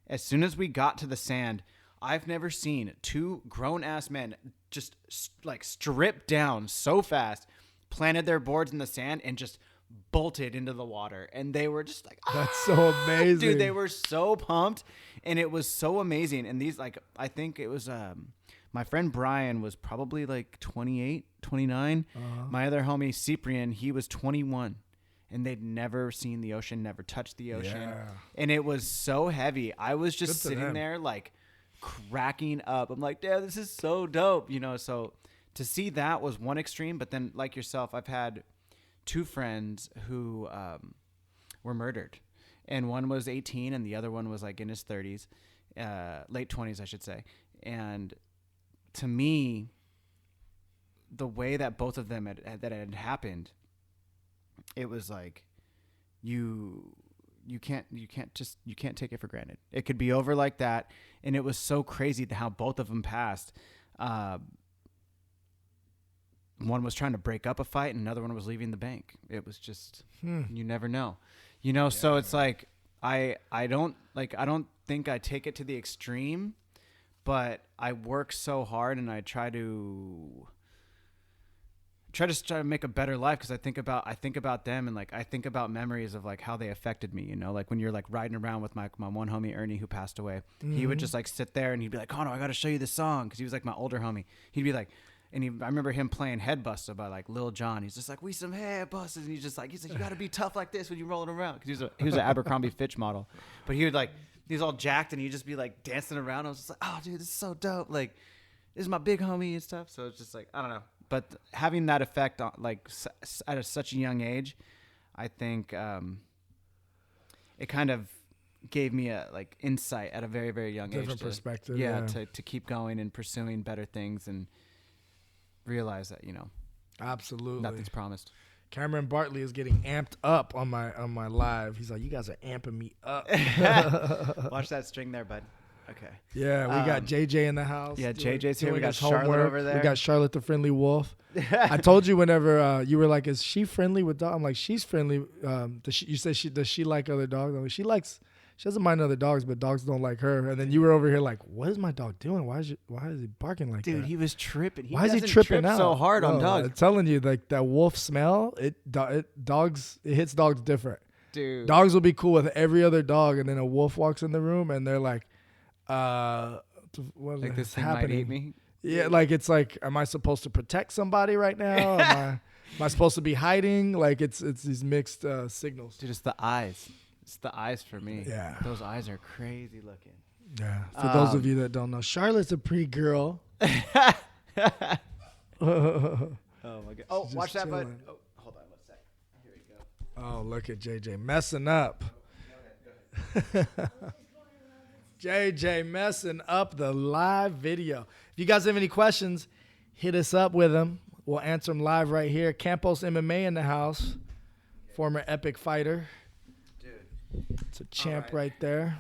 As soon as we got to the sand, I've never seen two grown-ass men just like strip down so fast, planted their boards in the sand, and just bolted into the water. And they were just like, that's so amazing. Dude, they were so pumped, and it was so amazing. And these, like, I think it was my friend Brian was probably like 28, 29. My other homie Cyprian, he was 21. And they'd never seen the ocean, never touched the ocean. Yeah. And it was so heavy. I was just sitting there like cracking up. I'm like, Dad, this is so dope. So to see that was one extreme. But then like yourself, I've had two friends who were murdered. And one was 18 and the other one was like in his 30s, late 20s, I should say. And to me, the way that both of them had happened, it was like you can't take it for granted. It could be over like that. And it was so crazy how both of them passed. One was trying to break up a fight and another one was leaving the bank. It was just, you never know, so it's like, I don't think I take it to the extreme, but I work so hard and I try to make a better life, because I think about them, and like I think about memories of like how they affected me, like when you're like riding around with my one homie Ernie, who passed away. He would just like sit there and he'd be like, Connor, I got to show you this song, because he was like my older homie. He'd be like, I remember him playing Head Buster by like Lil Jon. He's just like, we some head busters, and he's like, you got to be tough like this when you're rolling around, because he was an Abercrombie Fitch model, but he was all jacked and he'd just be like dancing around. I was just like, oh dude, this is so dope, like this is my big homie and stuff. So it's just like, I don't know. But having that effect on, like, at such a young age, I think it kind of gave me a like insight at a very, very young age. Different perspective. Yeah, to keep going and pursuing better things and realize that absolutely nothing's promised. Cameron Bartley is getting amped up on my live. He's like, you guys are amping me up. Watch that string there, bud. Okay. Yeah, we got JJ in the house. Yeah, JJ's here. We got Charlotte over there. We got Charlotte the friendly wolf. I told you whenever you were like, is she friendly with dogs? I'm like, she's friendly. You said does she like other dogs? I'm like, she doesn't mind other dogs, but dogs don't like her. And then you were over here like, what is my dog doing? Why is he barking like that? Dude, he was tripping. Why is he tripping out so hard on dogs? I'm telling you, like that wolf smell, it hits dogs different. Dude. Dogs will be cool with every other dog, and then a wolf walks in the room and they're like, what like this thing happening? Might eat me. Yeah, like it's like, am I supposed to protect somebody right now? Am I supposed to be hiding? Like it's these mixed signals. Dude, it's the eyes. It's the eyes for me. Yeah, those eyes are crazy looking. Yeah, for those of you that don't know, Charlotte's a pretty girl. Oh my god! Oh, watch that, bud. Oh, hold on, one sec. Here we go. Oh, look at JJ messing up. Go ahead. JJ messing up the live video. If you guys have any questions, hit us up with them. We'll answer them live right here. Campos MMA in the house. Former epic fighter. Dude. It's a champ right there.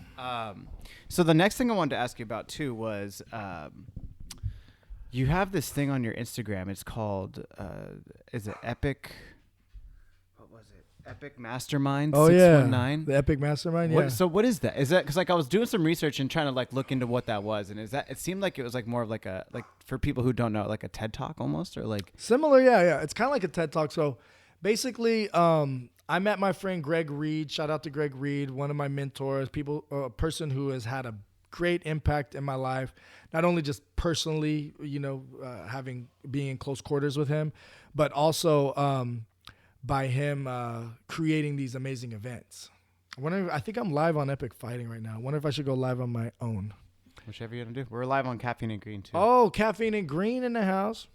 So the next thing I wanted to ask you about too was you have this thing on your Instagram. It's called, is it Epic? What was Epic Mastermind. Oh 619. the Epic Mastermind. Yeah. So what is that? Is that because like I was doing some research and trying to like look into what that was, and is that it seemed like it was like more of like a like for people who don't know like a TED Talk almost or like similar. Yeah. It's kind of like a TED Talk. So basically, I met my friend Greg Reed. Shout out to Greg Reed, one of my mentors, a person who has had a great impact in my life, not only just personally, being in close quarters with him, but also by him creating these amazing events. I think I'm live on Epic Fighting right now. I wonder if I should go live on my own. Whichever you're gonna do. We're live on Caffeine and Green too. Oh, Caffeine and Green in the house.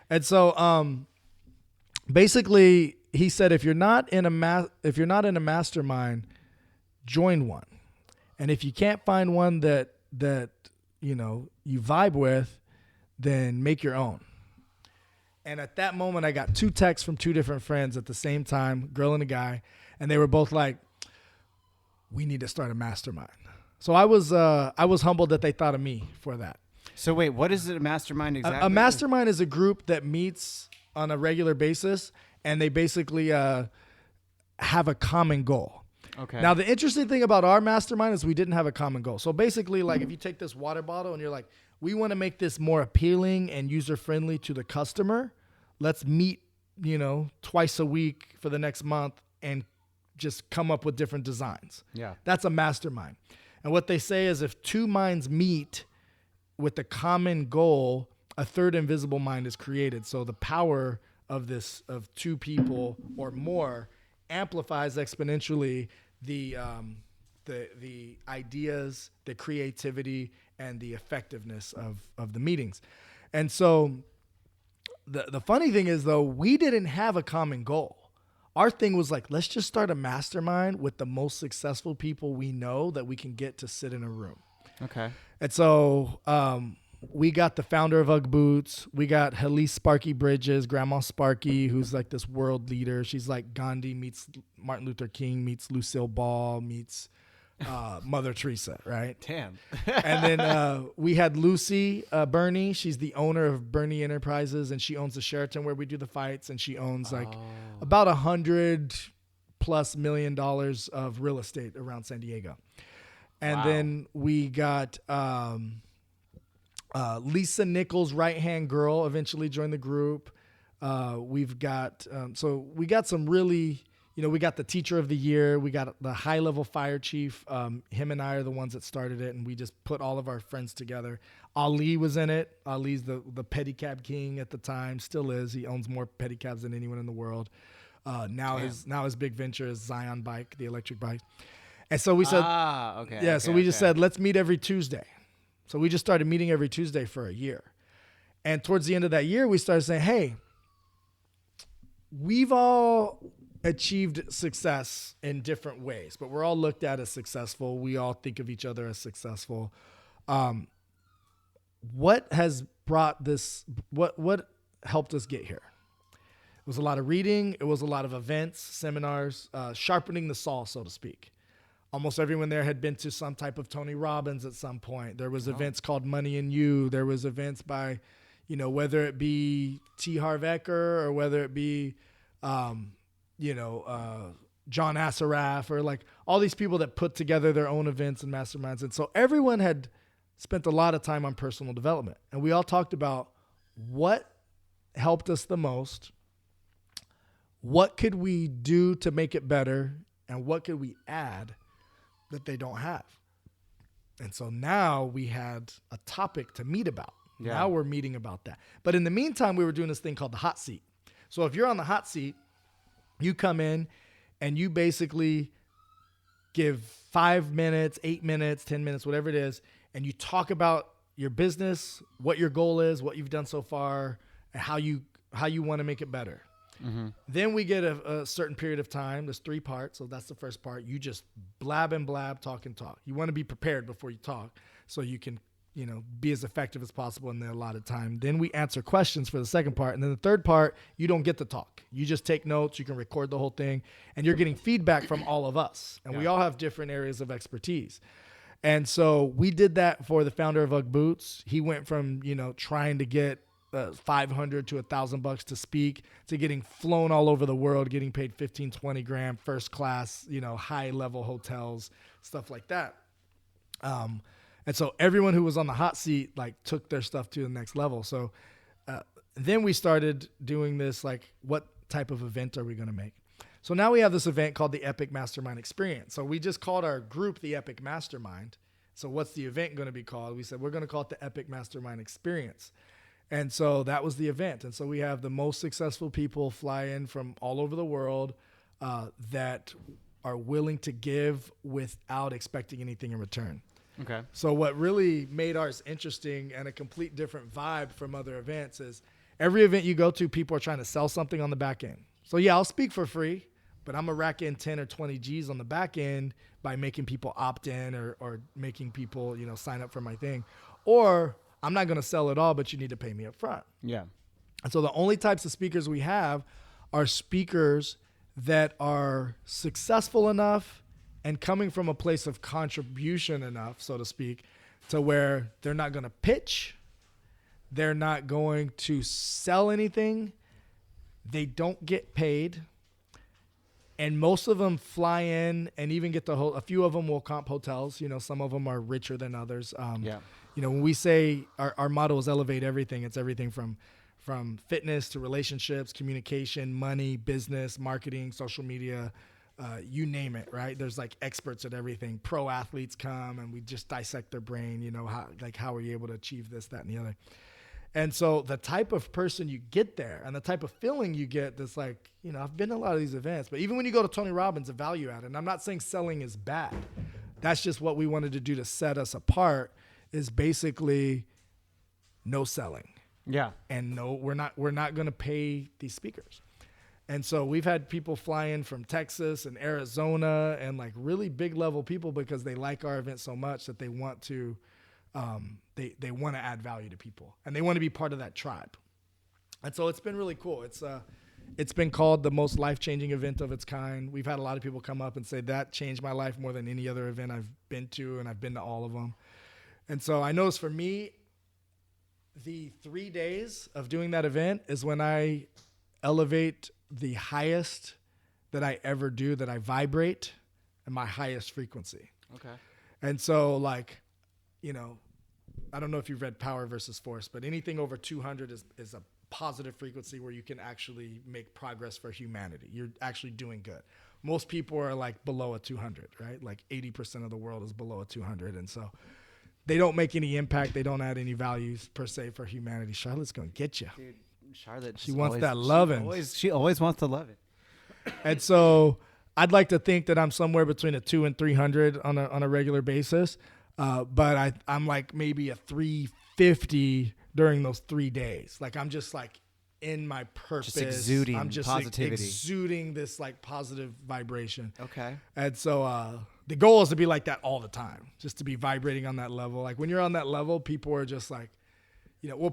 And so basically he said if you're not in a mastermind, join one. And if you can't find one that you vibe with, then make your own. And at that moment, I got 2 texts from 2 different friends at the same time, girl and a guy, and they were both like, "We need to start a mastermind." So I was humbled that they thought of me for that. So wait, what is it, a mastermind exactly? A mastermind is a group that meets on a regular basis, and they basically have a common goal. Okay. Now, the interesting thing about our mastermind is we didn't have a common goal. So basically, like if you take this water bottle and you're like, we want to make this more appealing and user-friendly to the customer, let's meet, twice a week for the next month and just come up with different designs. Yeah. That's a mastermind. And what they say is if 2 minds meet with a common goal, a third invisible mind is created. So the power of 2 people or more amplifies exponentially the ideas, the creativity, and the effectiveness of the meetings. And so the funny thing is, though, we didn't have a common goal. Our thing was like, let's just start a mastermind with the most successful people we know that we can get to sit in a room. Okay. And so we got the founder of Ugg Boots. We got Halise Sparky Bridges, Grandma Sparky, who's like this world leader. She's like Gandhi meets Martin Luther King meets Lucille Ball meets Mother Teresa, right? Damn. And then we had Lucy Burney. She's the owner of Burney Enterprises, and she owns the Sheraton where we do the fights, and she owns like about $100+ million of real estate around San Diego. And then we got Lisa Nichols, right-hand girl, eventually joined the group. We've got so we got some really, we got the teacher of the year. We got the high-level fire chief. Him and I are the ones that started it, and we just put all of our friends together. Ali was in it. Ali's the pedicab king at the time, still is. He owns more pedicabs than anyone in the world. Now his big venture is Zion Bike, the electric bike. And so we said, we just said, let's meet every Tuesday. So we just started meeting every Tuesday for a year. And towards the end of that year, we started saying, hey, we've all achieved success in different ways, but we're all looked at as successful. We all think of each other as successful. What has brought this, what helped us get here? It was a lot of reading. It was a lot of events, seminars, sharpening the saw, so to speak. Almost everyone there had been to some type of Tony Robbins at some point. There was events called Money and You. There was events by, whether it be T. Harv Eker or whether it be, John Assaraf or like all these people that put together their own events and masterminds. And so everyone had spent a lot of time on personal development. And we all talked about what helped us the most, what could we do to make it better, and what could we add that they don't have. And so now we had a topic to meet about. Yeah. Now we're meeting about that. But in the meantime, we were doing this thing called the hot seat. So if you're on the hot seat, you come in and you basically give 5 minutes, 8 minutes, 10 minutes, whatever it is, and you talk about your business, what your goal is, what you've done so far, and how you want to make it better. Mm-hmm. Then we get a certain period of time. There's 3 parts. So that's the first part. You just blab and blab, talk and talk. You want to be prepared before you talk so you can, be as effective as possible in the allotted time. Then we answer questions for the second part. And then the third part, you don't get to talk. You just take notes. You can record the whole thing. And you're getting feedback from all of us. And we all have different areas of expertise. And so we did that for the founder of Ugg Boots. He went from, trying to get $500 to $1,000 to speak, to getting flown all over the world, getting paid 15, 20 grand, first class, high level hotels, stuff like that. And so everyone who was on the hot seat, like, took their stuff to the next level. So then we started doing this, like, what type of event are we going to make? So now we have this event called the Epic Mastermind Experience. So we just called our group the Epic Mastermind. So what's the event going to be called? We said, we're going to call it the Epic Mastermind Experience. And so that was the event. And so we have the most successful people fly in from all over the world that are willing to give without expecting anything in return. Okay. So what really made ours interesting and a complete different vibe from other events is every event you go to, people are trying to sell something on the back end. So yeah, I'll speak for free, but I'm going to rack in 10 or 20 G's on the back end by making people opt in or making people, sign up for my thing. Or I'm not going to sell it all, but you need to pay me up front. Yeah. And so the only types of speakers we have are speakers that are successful enough and coming from a place of contribution enough, so to speak, to where they're not going to pitch. They're not going to sell anything. They don't get paid. And most of them fly in and even get a few of them will comp hotels. Some of them are richer than others. When we say our motto is elevate everything, it's everything from fitness to relationships, communication, money, business, marketing, social media, you name it, right? There's like experts at everything. Pro athletes come and we just dissect their brain, how are you able to achieve this, that, and the other. And so the type of person you get there and the type of feeling you get that's like, I've been to a lot of these events, but even when you go to Tony Robbins, a value add, and I'm not saying selling is bad. That's just what we wanted to do to set us apart is basically no selling. Yeah. And no, we're not going to pay these speakers. And so we've had people fly in from Texas and Arizona and like really big level people because they like our event so much that they want to they want to add value to people and they want to be part of that tribe. And so it's been really cool. It's been called the most life-changing event of its kind. We've had a lot of people come up and say that changed my life more than any other event I've been to, and I've been to all of them. And so I noticed for me, the 3 days of doing that event is when I elevate the highest that I ever do, that I vibrate at my highest frequency. Okay. And so I don't know if you've read Power versus Force, but anything over 200 is a positive frequency where you can actually make progress for humanity. You're actually doing good. Most people are like below a 200, right? Like 80% of the world is below a 200. And so they don't make any impact. They don't add any values per se for humanity. Charlotte's going to get you. Dude, Charlotte. She wants that loving. She always wants to love it. And so I'd like to think that I'm somewhere between a 2 and 300 on a regular basis. But I'm like maybe a 350 during those 3 days. Like I'm just like in my purpose. Just exuding I'm just positivity. Exuding this like positive vibration. Okay. And so the goal is to be like that all the time, just to be vibrating on that level. Like when you're on that level, people are just like,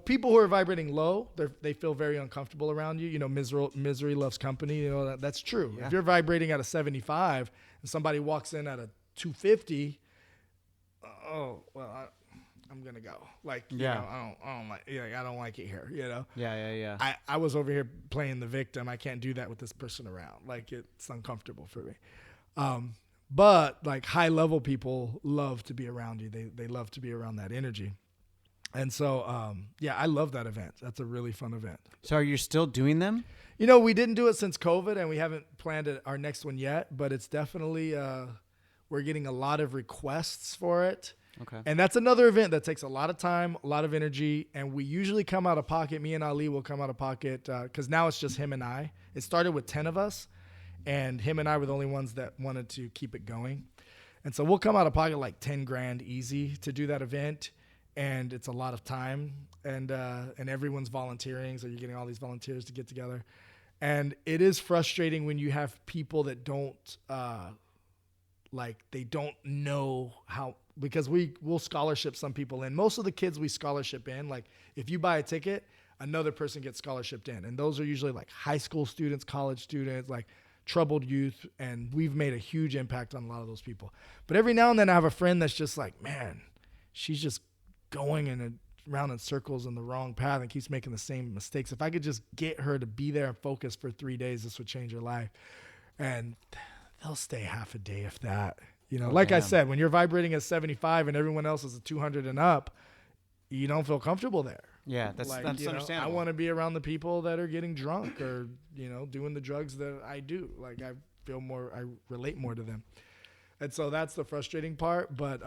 people who are vibrating low, they feel very uncomfortable around you. Misery loves company. That's true. Yeah. If you're vibrating at a 75 and somebody walks in at a 250, oh, well, I'm going to go. Like, I don't like it here, Yeah. I was over here playing the victim. I can't do that with this person around. Like, it's uncomfortable for me. But, like, high-level people love to be around you. They love to be around that energy. And so, I love that event. That's a really fun event. So are you still doing them? We didn't do it since COVID, and we haven't planned our next one yet. But it's definitely we're getting a lot of requests for it. Okay. And that's another event that takes a lot of time, a lot of energy, and we usually come out of pocket. Me and Ali will come out of pocket because now it's just him and I. It started with 10 of us, and him and I were the only ones that wanted to keep it going. And so we'll come out of pocket like 10 grand easy to do that event, and it's a lot of time, and everyone's volunteering, so you're getting all these volunteers to get together. And it is frustrating when you have people that don't they don't know how, because we'll scholarship some people in. Most of the kids we scholarship in, like if you buy a ticket, another person gets scholarshiped in. And those are usually like high school students, college students, like troubled youth. And we've made a huge impact on a lot of those people. But every now and then I have a friend that's just like, man, she's just going in a round in circles in the wrong path and keeps making the same mistakes. If I could just get her to be there and focus for 3 days, this would change her life. And they'll stay half a day if that. You know, I said, when you're vibrating at 75 and everyone else is at 200 and up, you don't feel comfortable there. Yeah, that's understandable. I want to be around the people that are getting drunk or, you know, doing the drugs that I do. Like, I relate more to them. And so that's the frustrating part, but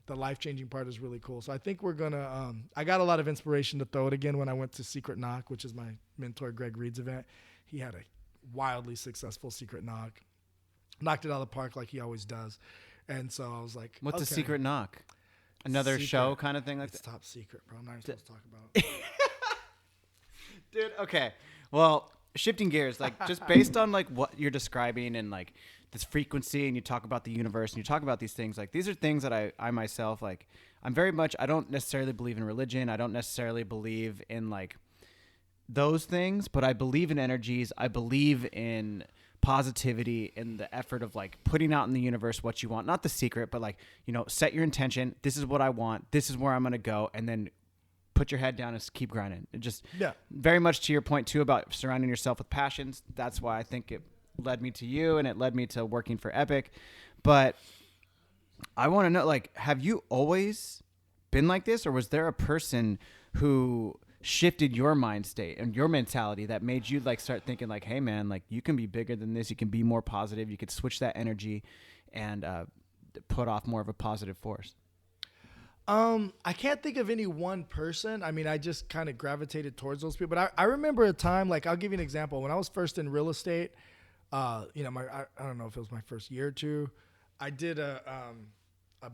the life-changing part is really cool. So I think we're going to I got a lot of inspiration to throw it again when I went to Secret Knock, which is my mentor Greg Reed's event. He had a wildly successful Secret Knock. Knocked it out of the park like he always does. And so I was like, what's a Secret Knock? Another show kind of thing like that? It's top secret, bro. I'm not even supposed to talk about it. Dude, okay. Well, shifting gears, like just based on like what you're describing and like this frequency, and you talk about the universe and you talk about these things, like these are things that I myself, like I'm very much, I don't necessarily believe in religion. I don't necessarily believe in like those things, but I believe in energies. I believe in positivity and the effort of like putting out in the universe what you want, not the secret, but like, you know, set your intention. This is what I want. This is where I'm going to go. And then put your head down and keep grinding. It just very much to your point too, about surrounding yourself with passions. That's why I think it led me to you and it led me to working for Epic. But I want to know, like, have you always been like this, or was there a person who shifted your mind state and your mentality that made you like start thinking like, hey man, like you can be bigger than this, you can be more positive, you could switch that energy and put off more of a positive force? I can't think of any one person. I mean, I just kind of gravitated towards those people. But I remember a time, like I'll give you an example. When I was first in real estate, you know, I don't know if it was my first year or two, I did a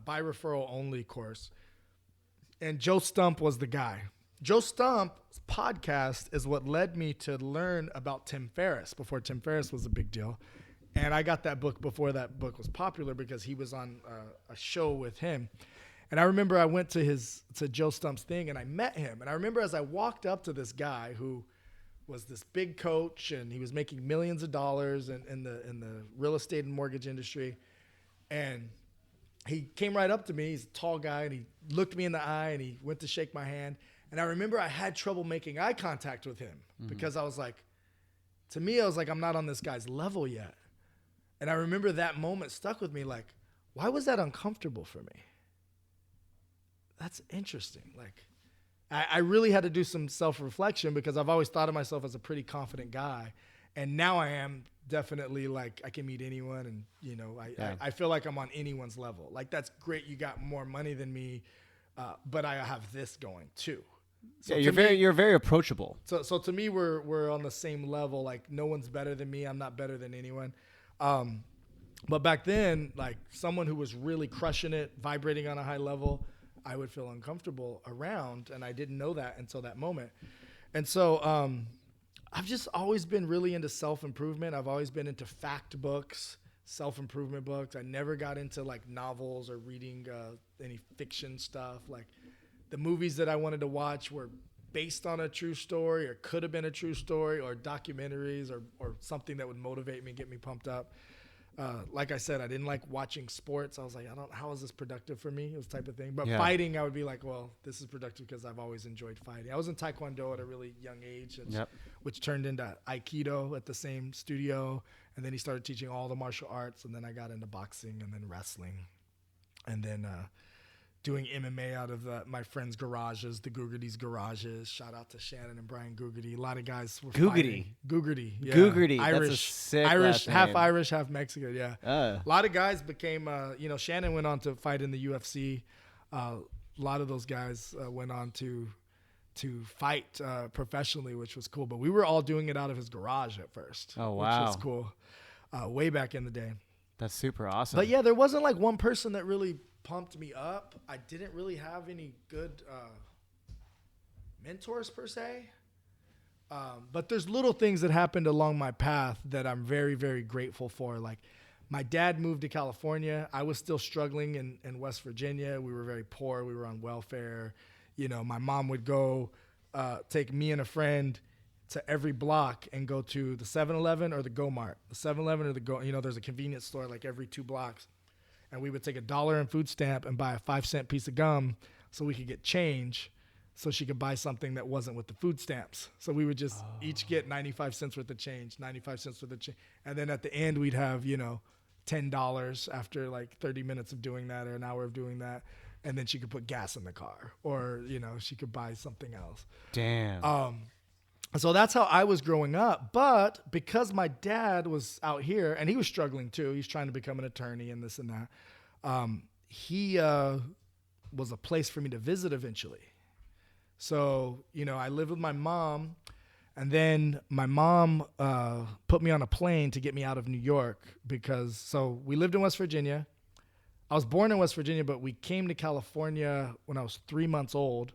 by referral only course, and Joe Stump was the guy. Joe Stump's podcast is what led me to learn about Tim Ferriss before Tim Ferriss was a big deal. And I got that book before that book was popular because he was on a show with him. And I remember I went to Joe Stump's thing and I met him. And I remember as I walked up to this guy who was this big coach and he was making millions of dollars in the real estate and mortgage industry. And he came right up to me. He's a tall guy and he looked me in the eye and he went to shake my hand. And I remember I had trouble making eye contact with him because I was like, to me, I was like, I'm not on this guy's level yet. And I remember that moment stuck with me, like, why was that uncomfortable for me? That's interesting. Like, I really had to do some self-reflection because I've always thought of myself as a pretty confident guy. And now I am definitely like, I can meet anyone. And, you know, I feel like I'm on anyone's level. Like, that's great. You got more money than me, but I have this going too. So yeah, you're very approachable. So to me, we're on the same level. Like, no one's better than me. I'm not better than anyone. But back then, like someone who was really crushing it, vibrating on a high level, I would feel uncomfortable around, and I didn't know that until that moment. And so I've just always been really into self-improvement. I've always been into fact books, self-improvement books. I never got into like novels or reading any fiction stuff. Like, the movies that I wanted to watch were based on a true story or could have been a true story, or documentaries or something that would motivate me, get me pumped up. Like I said, I didn't like watching sports. I was like, how is this productive for me? It was the type of thing. But fighting, I would be like, well, this is productive because I've always enjoyed fighting. I was in Taekwondo at a really young age, which turned into Aikido at the same studio. And then he started teaching all the martial arts. And then I got into boxing and then wrestling. And then doing MMA out of my friends' garages, the Googerty's garages. Shout out to Shannon and Brian Googerty. A lot of guys were fighting. Googerty. Yeah. Googerty. Irish. That's a sick Irish, half name. Irish, half Mexican. Yeah. A lot of guys became, Shannon went on to fight in the UFC. A lot of those guys went on to fight professionally, which was cool. But we were all doing it out of his garage at first. Oh, wow. Which was cool. Way back in the day. That's super awesome. But yeah, there wasn't like one person that really pumped me up. I didn't really have any good mentors per se. But there's little things that happened along my path that I'm very, very grateful for. Like, my dad moved to California. I was still struggling in West Virginia. We were very poor. We were on welfare. You know, my mom would go take me and a friend to every block and go to the 7-Eleven or the Go-Mart. The 7-Eleven or the Go, there's a convenience store like every 2 blocks. And we would take $1 in food stamp and buy a 5-cent piece of gum so we could get change so she could buy something that wasn't with the food stamps. So we would just each get 95 cents worth of change, 95 cents worth of change. And then at the end, we'd have, $10 after like 30 minutes of doing that or an hour of doing that. And then she could put gas in the car, or, she could buy something else. Damn. So that's how I was growing up. But because my dad was out here, and he was struggling too, he's trying to become an attorney and this and that, he was a place for me to visit eventually. So, I lived with my mom, and then my mom put me on a plane to get me out of New York so we lived in West Virginia. I was born in West Virginia, but we came to California when I was 3 months old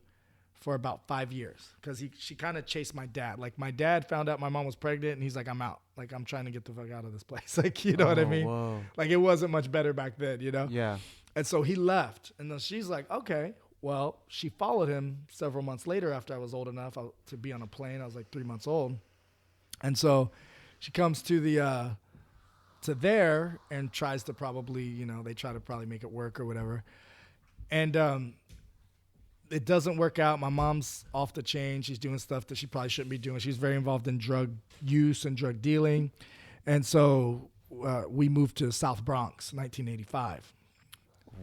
for about 5 years because she kind of chased my dad. Like, my dad found out my mom was pregnant, and he's like, I'm out. Like, I'm trying to get the fuck out of this place. Like, you know what I mean? Whoa. Like, it wasn't much better back then, Yeah. And so he left, and then she's like, okay. Well, she followed him several months later after I was old enough to be on a plane. I was like 3 months old. And so she comes to there and tries to probably, they try to probably make it work or whatever. And it doesn't work out. My mom's off the chain. She's doing stuff that she probably shouldn't be doing. She's very involved in drug use and drug dealing. And so we moved to South Bronx, 1985.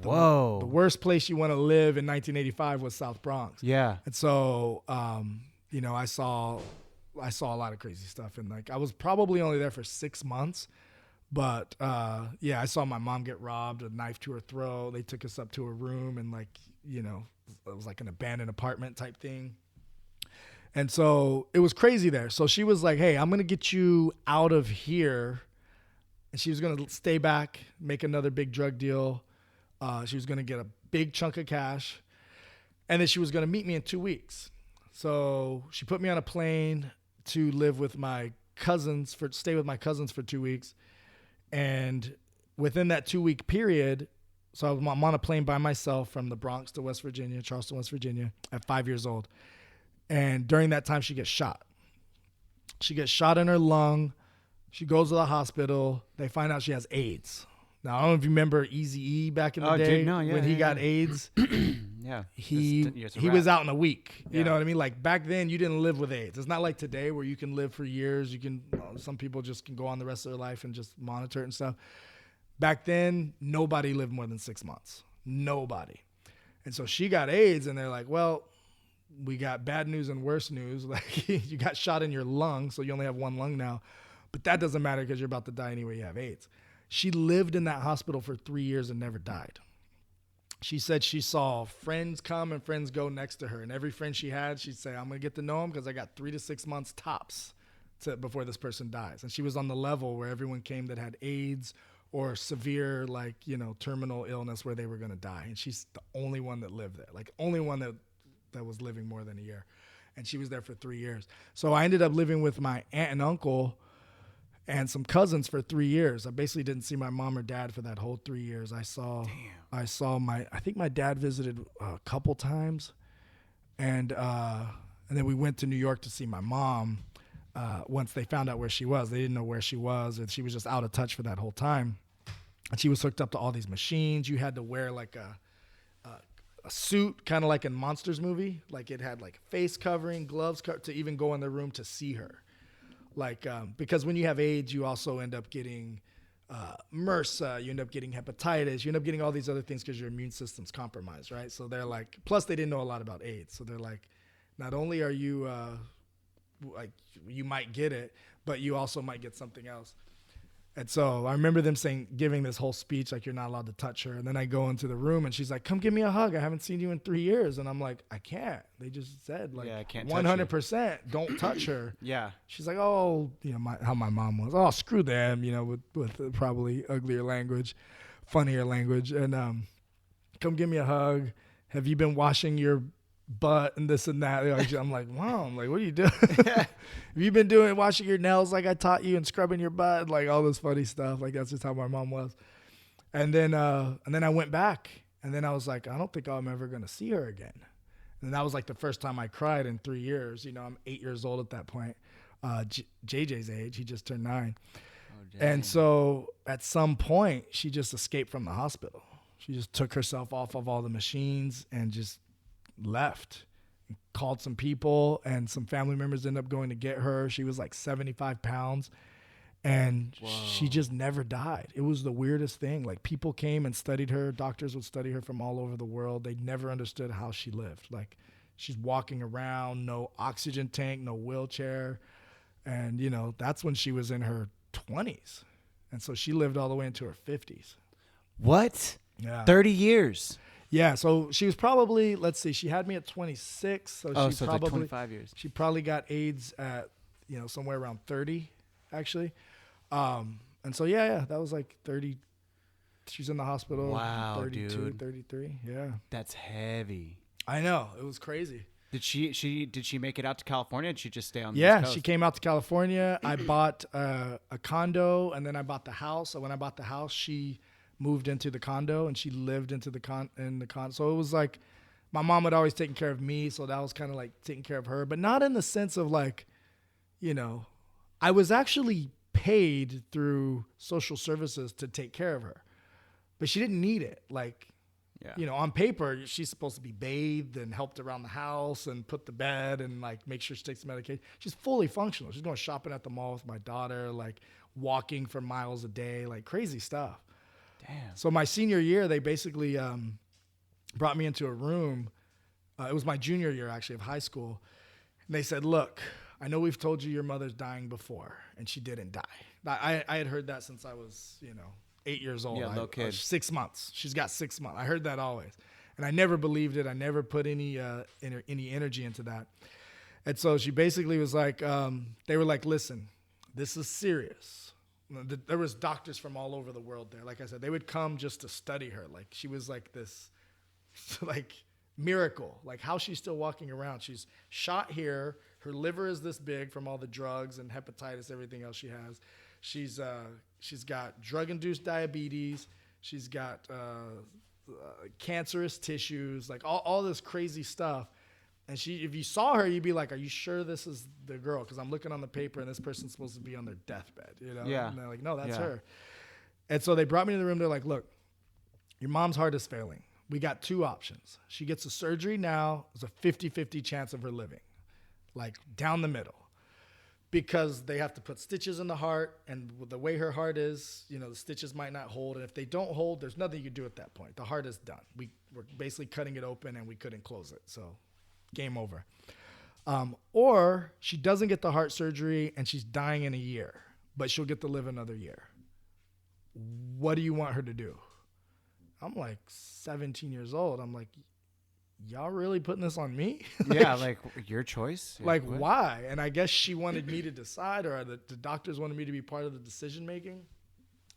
Whoa. The worst place you want to live in 1985 was South Bronx. Yeah. And so, I saw a lot of crazy stuff. And like, I was probably only there for 6 months, but I saw my mom get robbed, a knife to her throat. They took us up to a room, and like, it was like an abandoned apartment type thing. And so it was crazy there. So she was like, hey, I'm going to get you out of here. And she was going to stay back, make another big drug deal. She was going to get a big chunk of cash, and then she was going to meet me in 2 weeks. So she put me on a plane to live with my cousins stay with my cousins for 2 weeks. And within that 2 week period, so I'm on a plane by myself from the Bronx to West Virginia, Charleston, West Virginia, at 5 years old. And during that time, she gets shot. She gets shot in her lung. She goes to the hospital. They find out she has AIDS. Now, I don't know if you remember Eazy-E back in the day when he got AIDS. Yeah. He was out in a week. You know what I mean? Like, back then, you didn't live with AIDS. It's not like today where you can live for years. Some people just can go on the rest of their life and just monitor it and stuff. Back then, nobody lived more than 6 months. Nobody. And so she got AIDS, and they're like, well, we got bad news and worse news. Like, you got shot in your lung, so you only have one lung now. But that doesn't matter because you're about to die anyway. You have AIDS. She lived in that hospital for 3 years and never died. She said she saw friends come and friends go next to her. And every friend she had, she'd say, I'm going to get to know him because I got 3 to 6 months tops before this person dies. And she was on the level where everyone came that had AIDS or severe, terminal illness where they were going to die. And she's the only one that lived there, like only one that was living more than a year. And she was there for 3 years. So I ended up living with my aunt and uncle and some cousins for 3 years. I basically didn't see my mom or dad for that whole 3 years. I think my dad visited a couple times, and then we went to New York to see my mom. Once they found out where she was, they didn't know where she was, and she was just out of touch for that whole time. And she was hooked up to all these machines. You had to wear like a suit, kind of like in Monsters movie. Like, it had like face covering, gloves to even go in the room to see her. Like, because when you have AIDS, you also end up getting MRSA, you end up getting hepatitis, you end up getting all these other things because your immune system's compromised, right? So they're like, plus they didn't know a lot about AIDS. So they're like, not only are you, like, you might get it, but you also might get something else. And so I remember them giving this whole speech, like, you're not allowed to touch her. And then I go into the room and she's like, come give me a hug. I haven't seen you in 3 years. And I'm like, I can't. They just said, like, I can't 100% don't touch her. Yeah. She's like, oh, how my mom was. Oh, screw them, with probably uglier language, funnier language. And come give me a hug. Have you been washing your butt and this and that? I'm like, Mom, like, what are you doing? Have you been washing your nails like I taught you and scrubbing your butt? Like, all this funny stuff. Like, that's just how my mom was. And then I went back, and then I was like, I don't think I'm ever going to see her again. And that was like the first time I cried in 3 years. I'm 8 years old at that point. JJ's age, he just turned 9. And so at some point, she just escaped from the hospital. She just took herself off of all the machines and just left. called some people, and some family members ended up going to get her. She was like 75 pounds. And she just never died. It was the weirdest thing. Like, people came and studied her. Doctors would study her from all over the world. They never understood how she lived. Like, she's walking around, no oxygen tank, no wheelchair. And, you know, that's when she was in her 20s. And so she lived all the way into her 50s. What? Yeah. 30 years. Yeah. So she was probably, let's see, she had me at 26. So Oh, she so probably, like 25 years. She probably got AIDS at, you know, somewhere around 30, actually. And so, yeah, that was like 30. She's in the hospital. Wow, 32, dude. 33. Yeah. That's heavy. I know. It was crazy. Did she make it out to California? Or did she just stay on the Yeah, East Coast? she came out to California. I bought a condo, and then I bought the house. So when I bought the house, she moved into the condo, and she lived into the condo. So it was like my mom had always taken care of me, so that was kind of like taking care of her, but not in the sense of like, you know, I was actually paid through social services to take care of her, but she didn't need it. Like, Yeah. you know, on paper, she's supposed to be bathed and helped around the house and put the bed and like make sure she takes the medication. She's fully functional. She's going shopping at the mall with my daughter, like walking for miles a day, like crazy stuff. Damn. So my senior year, they basically brought me into a room. It was my junior year, actually, of high school. And they said, look, I know we've told you your mother's dying before, and she didn't die. I had heard that since I was, 8 years old. Yeah, little kid. 6 months. She's got 6 months. I heard that always. And I never believed it. I never put any energy into that. And so she basically was like, they were like, listen, this is serious. There was doctors from all over the world there. Like I said, they would come just to study her. Like, she was like this, like, miracle. Like, how she's still walking around. She's shot here. Her liver is this big from all the drugs and hepatitis, everything else she has. She's got drug-induced diabetes. She's got cancerous tissues, like all this crazy stuff. And if you saw her, you'd be like, are you sure this is the girl? Because I'm looking on the paper, and this person's supposed to be on their deathbed, Yeah. And they're like, no, that's her. And so they brought me to the room. They're like, look, your mom's heart is failing. We got two options. She gets a surgery now. There's a 50-50 chance of her living, like down the middle, because they have to put stitches in the heart. And with the way her heart is, the stitches might not hold. And if they don't hold, there's nothing you can do at that point. The heart is done. We're basically cutting it open, and we couldn't close it. So game over. Or she doesn't get the heart surgery, and she's dying in a year, but she'll get to live another year. What do you want her to do? I'm like 17 years old. I'm like, y'all really putting this on me? Yeah, like your choice. Like, what? Why? And I guess she wanted me to decide, or the doctors wanted me to be part of the decision making.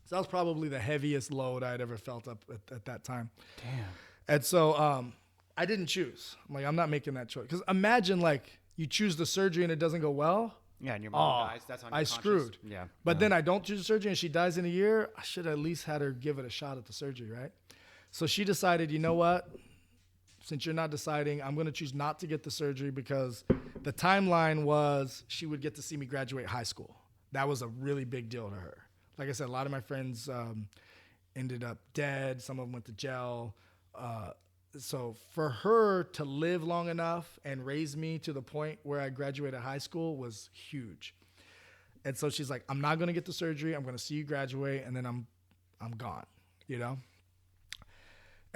So that was probably the heaviest load I'd ever felt up at that time. Damn. And so I didn't choose. I'm like, I'm not making that choice. Because imagine, like, you choose the surgery and it doesn't go well. Yeah, and your mom dies. That's on your I conscience. screwed. Yeah. But then I don't choose the surgery and she dies in a year. I should at least had her give it a shot at the surgery, right? So she decided, you know what? Since you're not deciding, I'm going to choose not to get the surgery, because the timeline was she would get to see me graduate high school. That was a really big deal to her. Like I said, a lot of my friends ended up dead. Some of them went to jail. So for her to live long enough and raise me to the point where I graduated high school was huge. And so she's like, I'm not going to get the surgery. I'm going to see you graduate, and then I'm gone,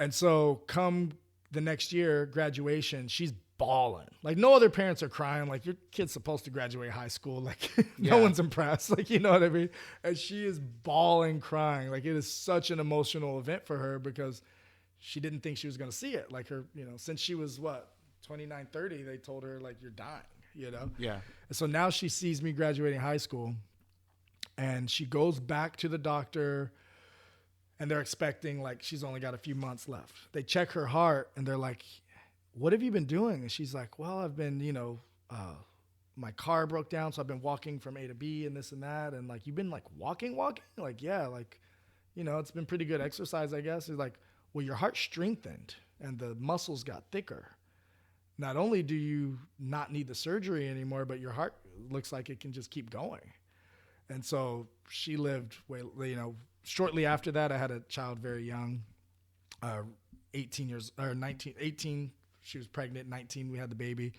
And so come the next year, graduation, she's bawling. Like, no other parents are crying. Like, your kid's supposed to graduate high school. Like, no one's impressed. Like, you know what I mean? And she is bawling, crying. Like, it is such an emotional event for her, because she didn't think she was going to see it. Like, her, since she was 29, 30, they told her, like, you're dying, Yeah. And so now she sees me graduating high school, and she goes back to the doctor, and they're expecting, like, she's only got a few months left. They check her heart, and they're like, what have you been doing? And she's like, well, I've been, my car broke down, so I've been walking from A to B and this and that. And, like, you've been, like, walking? Like, yeah, like, it's been pretty good exercise, I guess. He's like, well, your heart strengthened and the muscles got thicker. Not only do you not need the surgery anymore, but your heart looks like it can just keep going. And so she lived, shortly after that, I had a child very young, 18, she was pregnant, 19, we had the baby.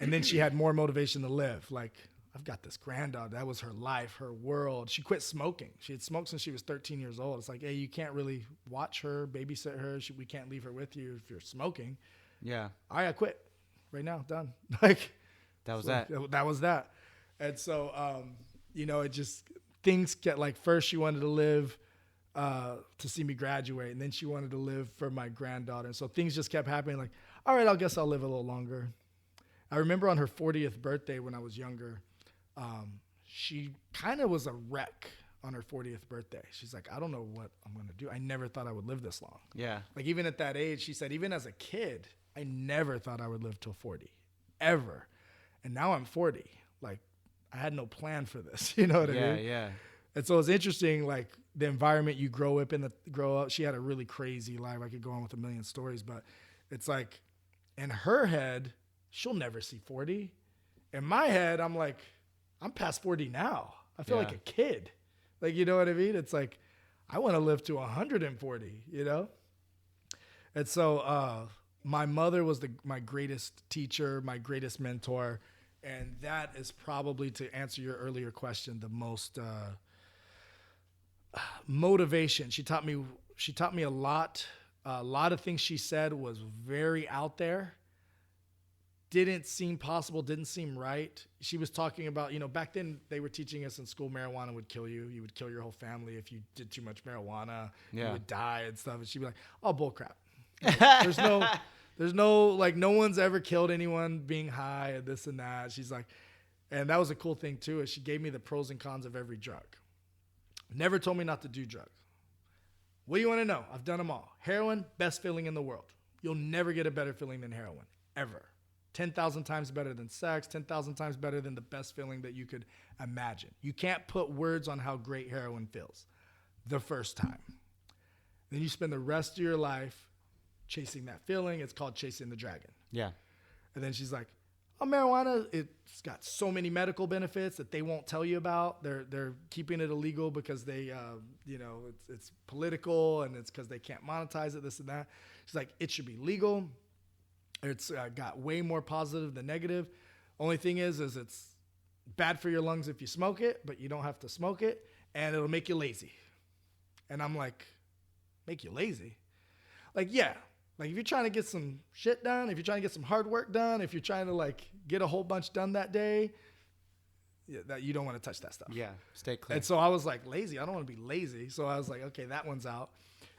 And then she had more motivation to live. Like, I've got this granddaughter. That was her life, her world. She quit smoking. She had smoked since she was 13 years old. It's like, hey, you can't really watch her, babysit her. We can't leave her with you if you're smoking. Yeah. All right, I quit right now. Done. Like, That was so that. That was that. And so, you know, it just, things get like, first she wanted to live to see me graduate. And then she wanted to live for my granddaughter. And so things just kept happening. Like, all right, I guess I'll live a little longer. I remember on her 40th birthday when I was younger, she kind of was a wreck on her 40th birthday. She's like, I don't know what I'm going to do. I never thought I would live this long. Yeah. Like, even at that age, she said, even as a kid, I never thought I would live till 40, ever. And now I'm 40. Like, I had no plan for this. You know what I mean? Yeah. And so it's interesting, like, the environment you grow up. She had a really crazy life. I could go on with a million stories, but it's like, in her head, she'll never see 40. In my head, I'm like, I'm past 40 now. I feel like a kid. Like, you know what I mean? It's like, I want to live to 140, you know? And so my mother was my greatest teacher, my greatest mentor. And that is probably, to answer your earlier question, the most motivation. She taught me a lot. A lot of things she said was very out there. Didn't seem possible, didn't seem right. She was talking about, you know, back then they were teaching us in school marijuana would kill you. You would kill your whole family if you did too much marijuana. You would die and stuff. And she'd be like, oh, bull crap. There's no, like, no one's ever killed anyone being high and this and that. She's like, and that was a cool thing too, is she gave me the pros and cons of every drug. Never told me not to do drugs. What do you want to know? I've done them all. Heroin, best feeling in the world. You'll never get a better feeling than heroin, ever. 10,000 times better than sex, 10,000 times better than the best feeling that you could imagine. You can't put words on how great heroin feels the first time. Then you spend the rest of your life chasing that feeling. It's called chasing the dragon. Yeah. And then she's like, oh, marijuana, it's got so many medical benefits that they won't tell you about. They're keeping it illegal because they, you know, it's political, and it's because they can't monetize it, this and that. She's like, it should be legal. It's got way more positive than negative. Only thing is it's bad for your lungs if you smoke it, but you don't have to smoke it, and it'll make you lazy. And I'm like, make you lazy? Like, yeah. Like, if you're trying to get some shit done, if you're trying to get some hard work done, if you're trying to, like, get a whole bunch done that day, that you don't want to touch that stuff. Yeah, stay clear. And so I was like, lazy? I don't want to be lazy. So I was like, okay, that one's out.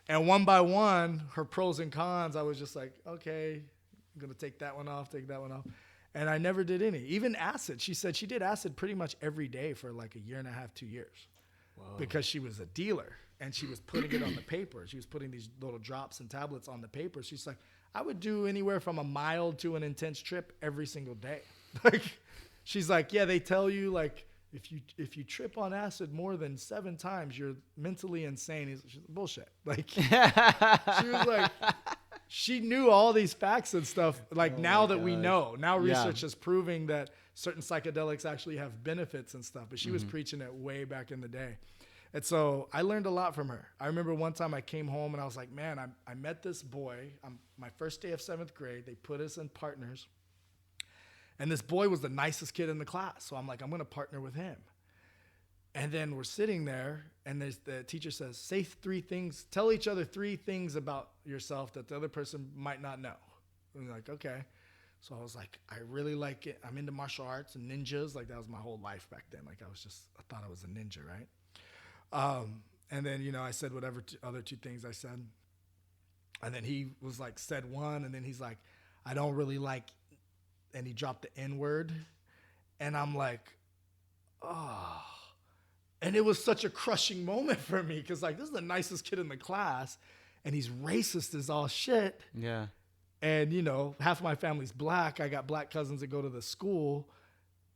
And one by one, her pros and cons, I was just like, okay, I'm going to take that one off, take that one off. And I never did any. Even acid. She said she did acid pretty much every day for like a year and a half, 2 years. Whoa. Because she was a dealer, and she was putting it on the paper. She was putting these little drops and tablets on the paper. She's like, I would do anywhere from a mild to an intense trip every single day. Like, she's like, yeah, they tell you, like, if you trip on acid more than 7 times, you're mentally insane. She's bullshit. Like, she was like, she knew all these facts and stuff. Like, now that we know, now research is proving that certain psychedelics actually have benefits and stuff. But she was preaching it way back in the day. And so I learned a lot from her. I remember one time I came home and I was like, man, I met this boy. My first day of 7th grade. They put us in partners. And this boy was the nicest kid in the class. So I'm like, I'm going to partner with him. And then we're sitting there, and the teacher says, say 3 things, tell each other 3 things about yourself that the other person might not know. And we're like, okay. So I was like, I really like it. I'm into martial arts and ninjas. Like, that was my whole life back then. Like, I thought I was a ninja, right? And then, you know, I said whatever other 2 things I said. And then he was like, said one, and then he's like, I don't really like, and he dropped the N-word. And I'm like, oh. And it was such a crushing moment for me, because, like, this is the nicest kid in the class, and he's racist as all shit. Yeah. And, you know, half of my family's black. I got black cousins that go to the school.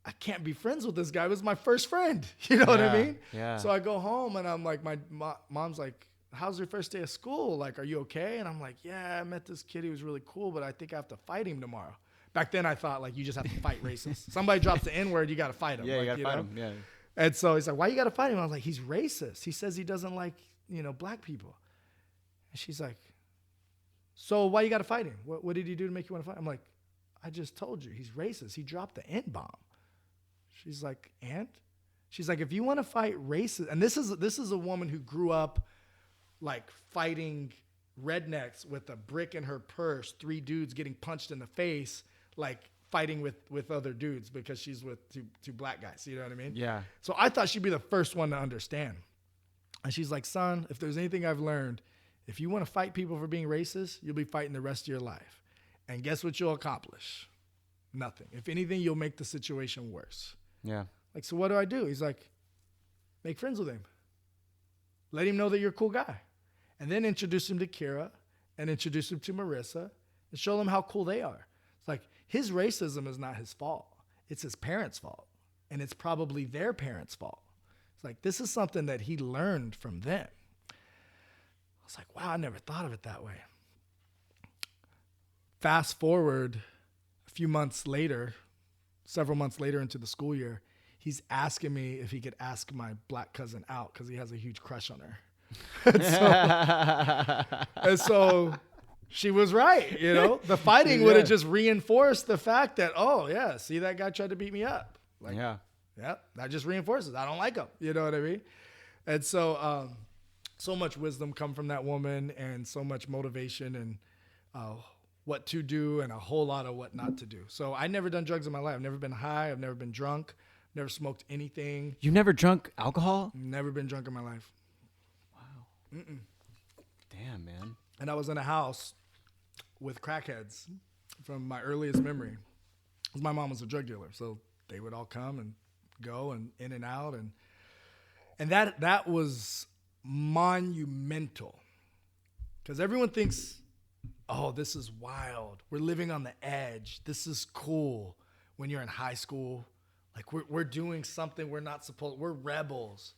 I can't be friends with this guy. It was my first friend. You know what I mean? Yeah. So I go home, and I'm like, my mom's like, how's your first day of school? Like, are you okay? And I'm like, yeah, I met this kid. He was really cool, but I think I have to fight him tomorrow. Back then I thought, like, you just have to fight racists. Somebody drops the N-word, you got to fight him. Yeah, like, you got to fight him. Yeah. And so he's like, why you got to fight him? I was like, he's racist. He says he doesn't like, you know, black people. And she's like, so why you got to fight him? What did he do to make you want to fight? I'm like, I just told you, he's racist. He dropped the N-bomb. She's like, and? She's like, if you want to fight racist, and this is a woman who grew up like fighting rednecks with a brick in her purse, 3 dudes getting punched in the face, like fighting with other dudes because she's with two black guys. You know what I mean? Yeah. So I thought she'd be the first one to understand. And she's like, son, if there's anything I've learned, if you want to fight people for being racist, you'll be fighting the rest of your life. And guess what you'll accomplish? Nothing. If anything, you'll make the situation worse. Yeah. Like, so what do I do? He's like, make friends with him. Let him know that you're a cool guy. And then introduce him to Kira and introduce him to Marissa and show them how cool they are. It's like, his racism is not his fault. It's his parents' fault. And it's probably their parents' fault. It's like, this is something that he learned from them. I was like, wow, I never thought of it that way. Fast forward a few months later, several months later into the school year, he's asking me if he could ask my black cousin out because he has a huge crush on her. and so she was right, you know. The fighting would have just reinforced the fact that, oh, yeah, see, that guy tried to beat me up. Like, yeah, that just reinforces. I don't like him. You know what I mean? And so so much wisdom come from that woman and so much motivation and what to do and a whole lot of what not to do. So I never done drugs in my life. I've never been high. I've never been drunk. Never smoked anything. You never drunk alcohol? Never been drunk in my life. Wow. Mm-mm. Damn, man. And I was in a house with crackheads from my earliest memory. My mom was a drug dealer, so they would all come and go and in and out. And that was monumental. Because everyone thinks, oh, this is wild. We're living on the edge. This is cool. When you're in high school, like we're doing something we're not supposed. We're rebels.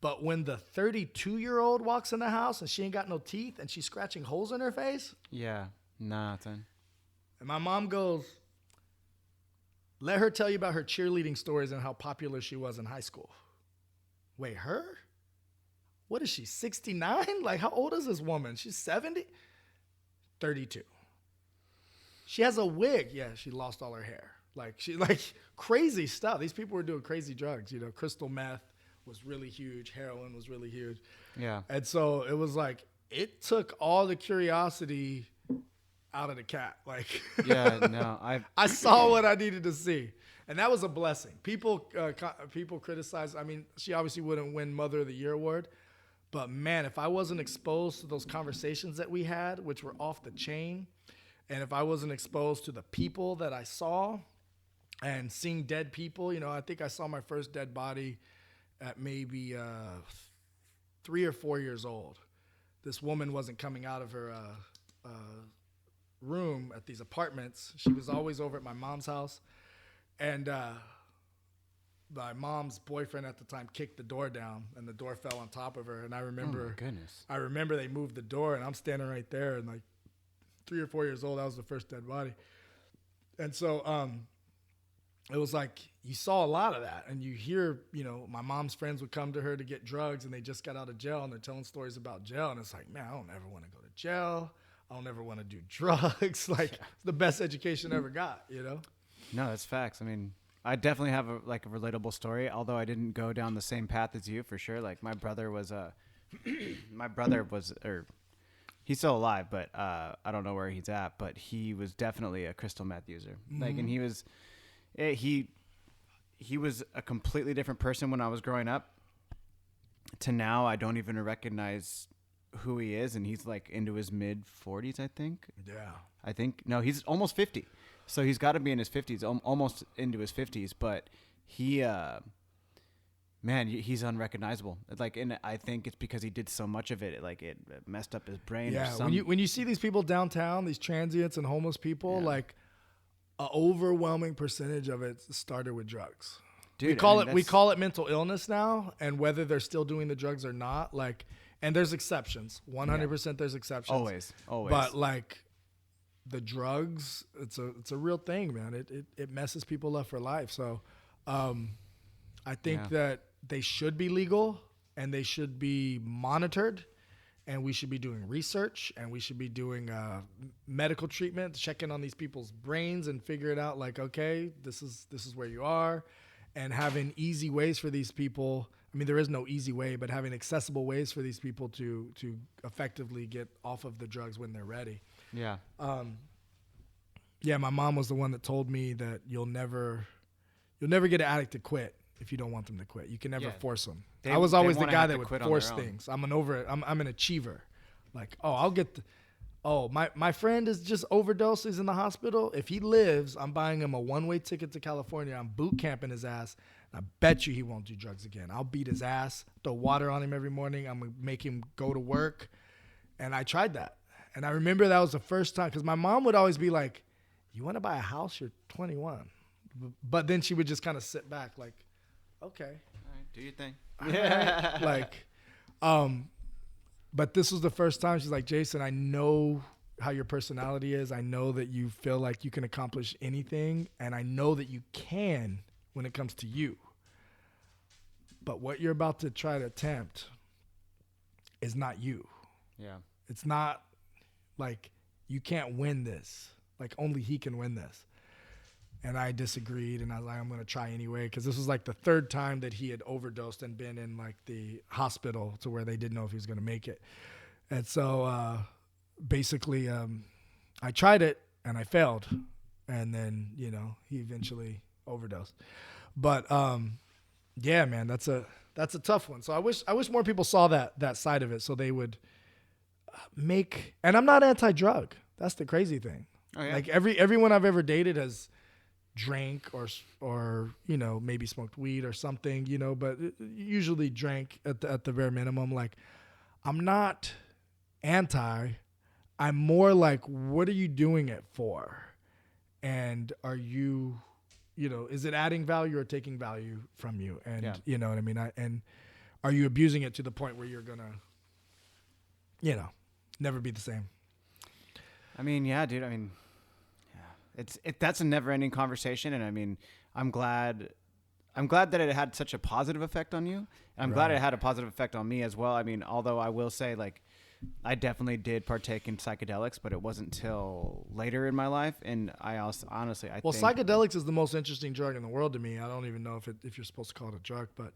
But when the 32-year-old walks in the house and she ain't got no teeth and she's scratching holes in her face, yeah, nothing. And my mom goes, let her tell you about her cheerleading stories and how popular she was in high school. Wait, her? What is she, 69? Like, how old is this woman? She's 70? 32. She has a wig. Yeah, she lost all her hair. Like crazy stuff. These people were doing crazy drugs. You know, crystal meth was really huge. Heroin was really huge. Yeah. And so it was like, it took all the curiosity out of the cat. Like, yeah, no, I saw what I needed to see. And that was a blessing. People criticize. I mean, she obviously wouldn't win Mother of the Year award. But man, if I wasn't exposed to those conversations that we had, which were off the chain, and if I wasn't exposed to the people that I saw and seeing dead people, you know, I think I saw my first dead body at maybe 3 or 4 years old. This woman wasn't coming out of her room at these apartments. She was always over at my mom's house. And my mom's boyfriend at the time kicked the door down, and the door fell on top of her. And I remember, oh my goodness. I remember they moved the door, and I'm standing right there, and like 3 or 4 years old, that was the first dead body. And so it was like you saw a lot of that, and you hear, you know, my mom's friends would come to her to get drugs, and they just got out of jail, and they're telling stories about jail, and it's like, man, I don't ever want to go to jail. I don't ever want to do drugs. Like, it's the best education I ever got, you know? No, that's facts. I mean, I definitely have a relatable story, although I didn't go down the same path as you for sure. Like my brother was he's still alive, but I don't know where he's at, but he was definitely a crystal meth user. Mm-hmm. Like, and he was a completely different person when I was growing up to now. I don't even recognize who he is, and he's like into his mid 40s, I think. Yeah. I think no, he's almost 50. So he's got to be in his 50s, almost into his 50s, but he man, he's unrecognizable. Like, and I think it's because he did so much of it. Like, it messed up his brain. Yeah. When you see these people downtown, these transients and homeless people, yeah. like an overwhelming percentage of it started with drugs. Dude, we call it mental illness now, and whether they're still doing the drugs or not, like, and there's exceptions. 100% there's exceptions. Always. But like the drugs, it's a real thing, man. It messes people up for life. So I think that they should be legal and they should be monitored. and we should be doing research, and we should be doing medical treatment, checking on these people's brains and figure it out. Like, okay, this is where you are, and having easy ways for these people. I mean, there is no easy way, but having accessible ways for these people to effectively get off of the drugs when they're ready. Yeah. Yeah, my mom was the one that told me that you'll never get an addict to quit if you don't want them to quit. You can never force them. I was always the guy that would force things. I'm an achiever. Like, my friend is just overdosed. He's in the hospital. If he lives, I'm buying him a one-way ticket to California. I'm boot camping his ass. I bet you he won't do drugs again. I'll beat his ass, throw water on him every morning. I'm going to make him go to work. And I tried that. And I remember that was the first time, because my mom would always be like, you want to buy a house? You're 21. But then she would just kind of sit back like, okay. All right, do your thing. Yeah. Like, but this was the first time she's like, Jason, I know how your personality is. I know that you feel like you can accomplish anything. And I know that you can when it comes to you. But what you're about to try to attempt is not you. Yeah. It's not like you can't win this. Like only he can win this. And I disagreed, and I was like, I'm going to try anyway, because this was like the third time that he had overdosed and been in like the hospital to where they didn't know if he was going to make it. And so basically I tried it and I failed. And then, he eventually overdosed. But yeah, man, that's a tough one. So I wish more people saw that side of it, so they would make, and I'm not anti-drug. That's the crazy thing. Oh, yeah. Like everyone I've ever dated has drank or maybe smoked weed or something, but usually drank at the bare minimum. Like, I'm not anti. I'm more like, what are you doing it for? And are you, is it adding value or taking value from you? And you know what I mean? And are you abusing it to the point where you're gonna, never be the same? I mean, yeah, dude. I mean, that's a never-ending conversation, and I mean, I'm glad that it had such a positive effect on you. I'm glad it had a positive effect on me as well. I mean, although I will say, like, I definitely did partake in psychedelics, but it wasn't till later in my life, and I also honestly, think psychedelics is the most interesting drug in the world to me. I don't even know if you're supposed to call it a drug, but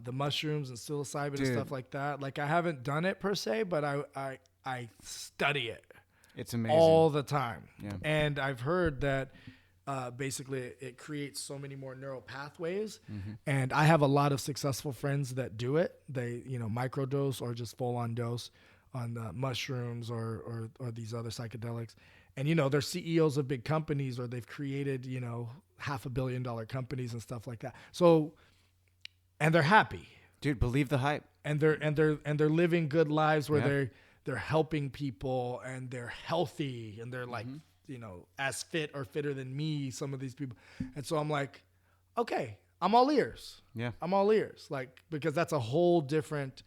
the mushrooms and psilocybin and stuff like that. Like, I haven't done it per se, but I study it. It's amazing. All the time. Yeah. And I've heard that basically it creates so many more neural pathways. Mm-hmm. And I have a lot of successful friends that do it. They, microdose or just full on dose on mushrooms or these other psychedelics. And, they're CEOs of big companies, or they've created, $500 million companies and stuff like that. So, and they're happy. Dude, believe the hype. And they're living good lives where they're helping people, and they're healthy, and they're like, as fit or fitter than me, some of these people. And so I'm like, okay, I'm all ears. Yeah. I'm all ears. Like, because that's a whole different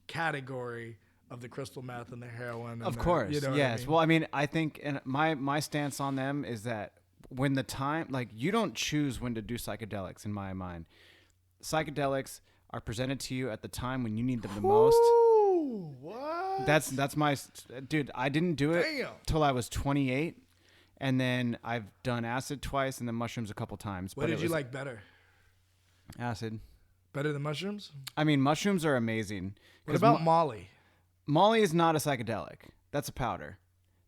category of the crystal meth and the heroin. Of course. Yes. I mean? Well, I mean, I think, and my stance on them is that when the time, like, you don't choose when to do psychedelics in my mind. Psychedelics are presented to you at the time when you need them the most. What? That's my dude. I didn't do it till I was 28, and then I've done acid twice and then mushrooms a couple times. What did you like better? Acid. Better than mushrooms? I mean, mushrooms are amazing. What about Molly? Molly is not a psychedelic. That's a powder.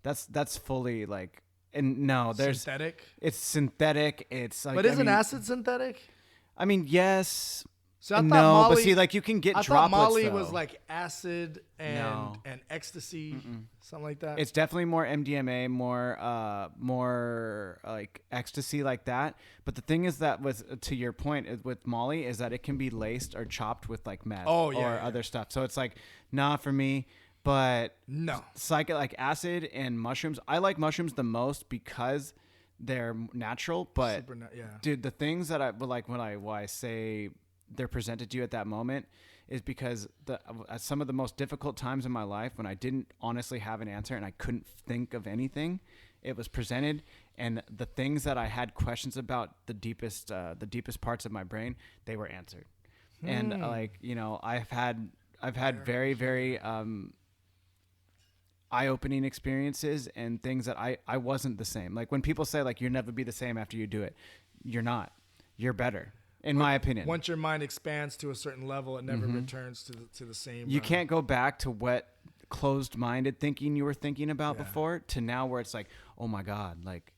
That's fully like, and no, there's synthetic. It's synthetic. It's like, but isn't acid synthetic? I mean, yes. So Molly, but see, like, you can get droplets. I thought Molly though. was like acid and ecstasy, something like that. It's definitely more MDMA, more like ecstasy, like that. But the thing is that, to your point with Molly, is that it can be laced or chopped with like meth or other stuff. So it's like, nah, for me. But no, like acid and mushrooms. I like mushrooms the most because they're natural. But dude, the things that I like when I say they're presented to you at that moment is because at some of the most difficult times in my life, when I didn't honestly have an answer and I couldn't think of anything, it was presented, and the things that I had questions about, the deepest parts of my brain, they were answered. And like, I've had very, very eye-opening experiences and things that I wasn't the same. Like when people say like you'll never be the same after you do it, you're not. You're better, in my opinion. Once your mind expands to a certain level, it never returns to the same. You can't go back to what closed-minded thinking you were thinking about before to now where it's like, oh my God, like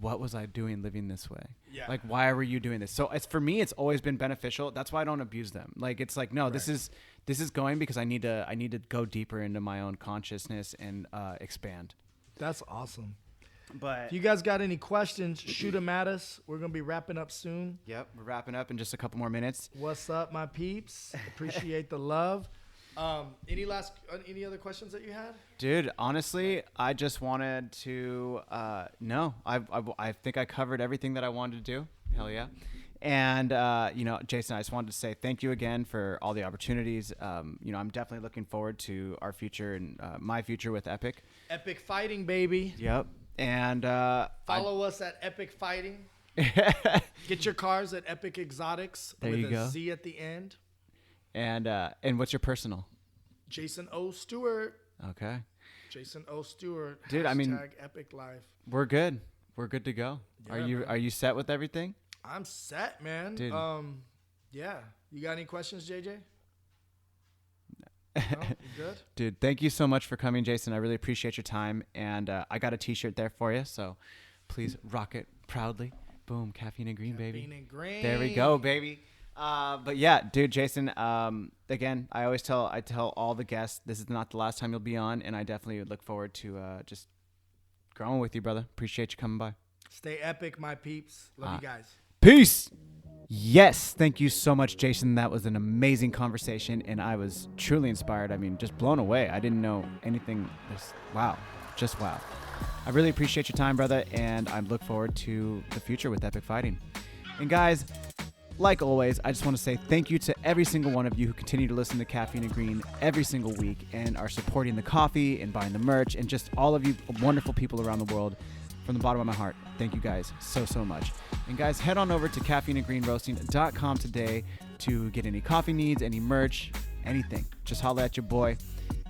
what was I doing living this way? Yeah. Like, why were you doing this? So it's, for me, it's always been beneficial. That's why I don't abuse them. Like, it's like, no, this is going because I need to go deeper into my own consciousness and expand. That's awesome. But if you guys got any questions, shoot them at us. We're going to be wrapping up soon. Yep. We're wrapping up in just a couple more minutes. What's up, my peeps? Appreciate the love. Any other questions that you had? Dude, honestly, I just wanted to no, I think I covered everything that I wanted to do. Hell yeah. And Jason, I just wanted to say thank you again for all the opportunities. I'm definitely looking forward to our future and my future with Epic. Epic Fighting, baby. Yep. And follow us at Epic Fighting. Get your cars at Epic Exotics there with you a go. Z at the end. And what's your personal? Jason O. Stewart. Okay. Jason O. Stewart. Dude, I mean, Epic Life. We're good. We're good to go. Yeah, are you set with everything? I'm set, man. Dude. Yeah. You got any questions, JJ? No? You good? Dude, thank you so much for coming, Jason. I really appreciate your time. And I got a t-shirt there for you. So please rock it proudly. Boom. Caffeine and green, baby. Caffeine and green. There we go, baby. But yeah, dude, Jason, again, I tell all the guests, this is not the last time you'll be on. And I definitely look forward to just growing with you, brother. Appreciate you coming by. Stay epic, my peeps. Love you guys. Peace. Yes. Thank you so much, Jason. That was an amazing conversation. And I was truly inspired. I mean, just blown away. I didn't know anything. Wow. Just wow. I really appreciate your time, brother. And I look forward to the future with Epic Fighting. And guys, like always, I just want to say thank you to every single one of you who continue to listen to Caffeine and Green every single week and are supporting the coffee and buying the merch and just all of you wonderful people around the world. From the bottom of my heart, thank you guys so much. And guys, head on over to caffeineandgreenroasting.com today to get any coffee needs, any merch, anything. Just holler at your boy.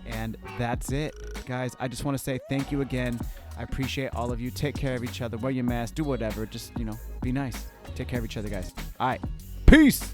And that's it. Guys, I just want to say thank you again. I appreciate all of you. Take care of each other. Wear your mask. Do whatever. Just, be nice. Take care of each other, guys. All right. Peace.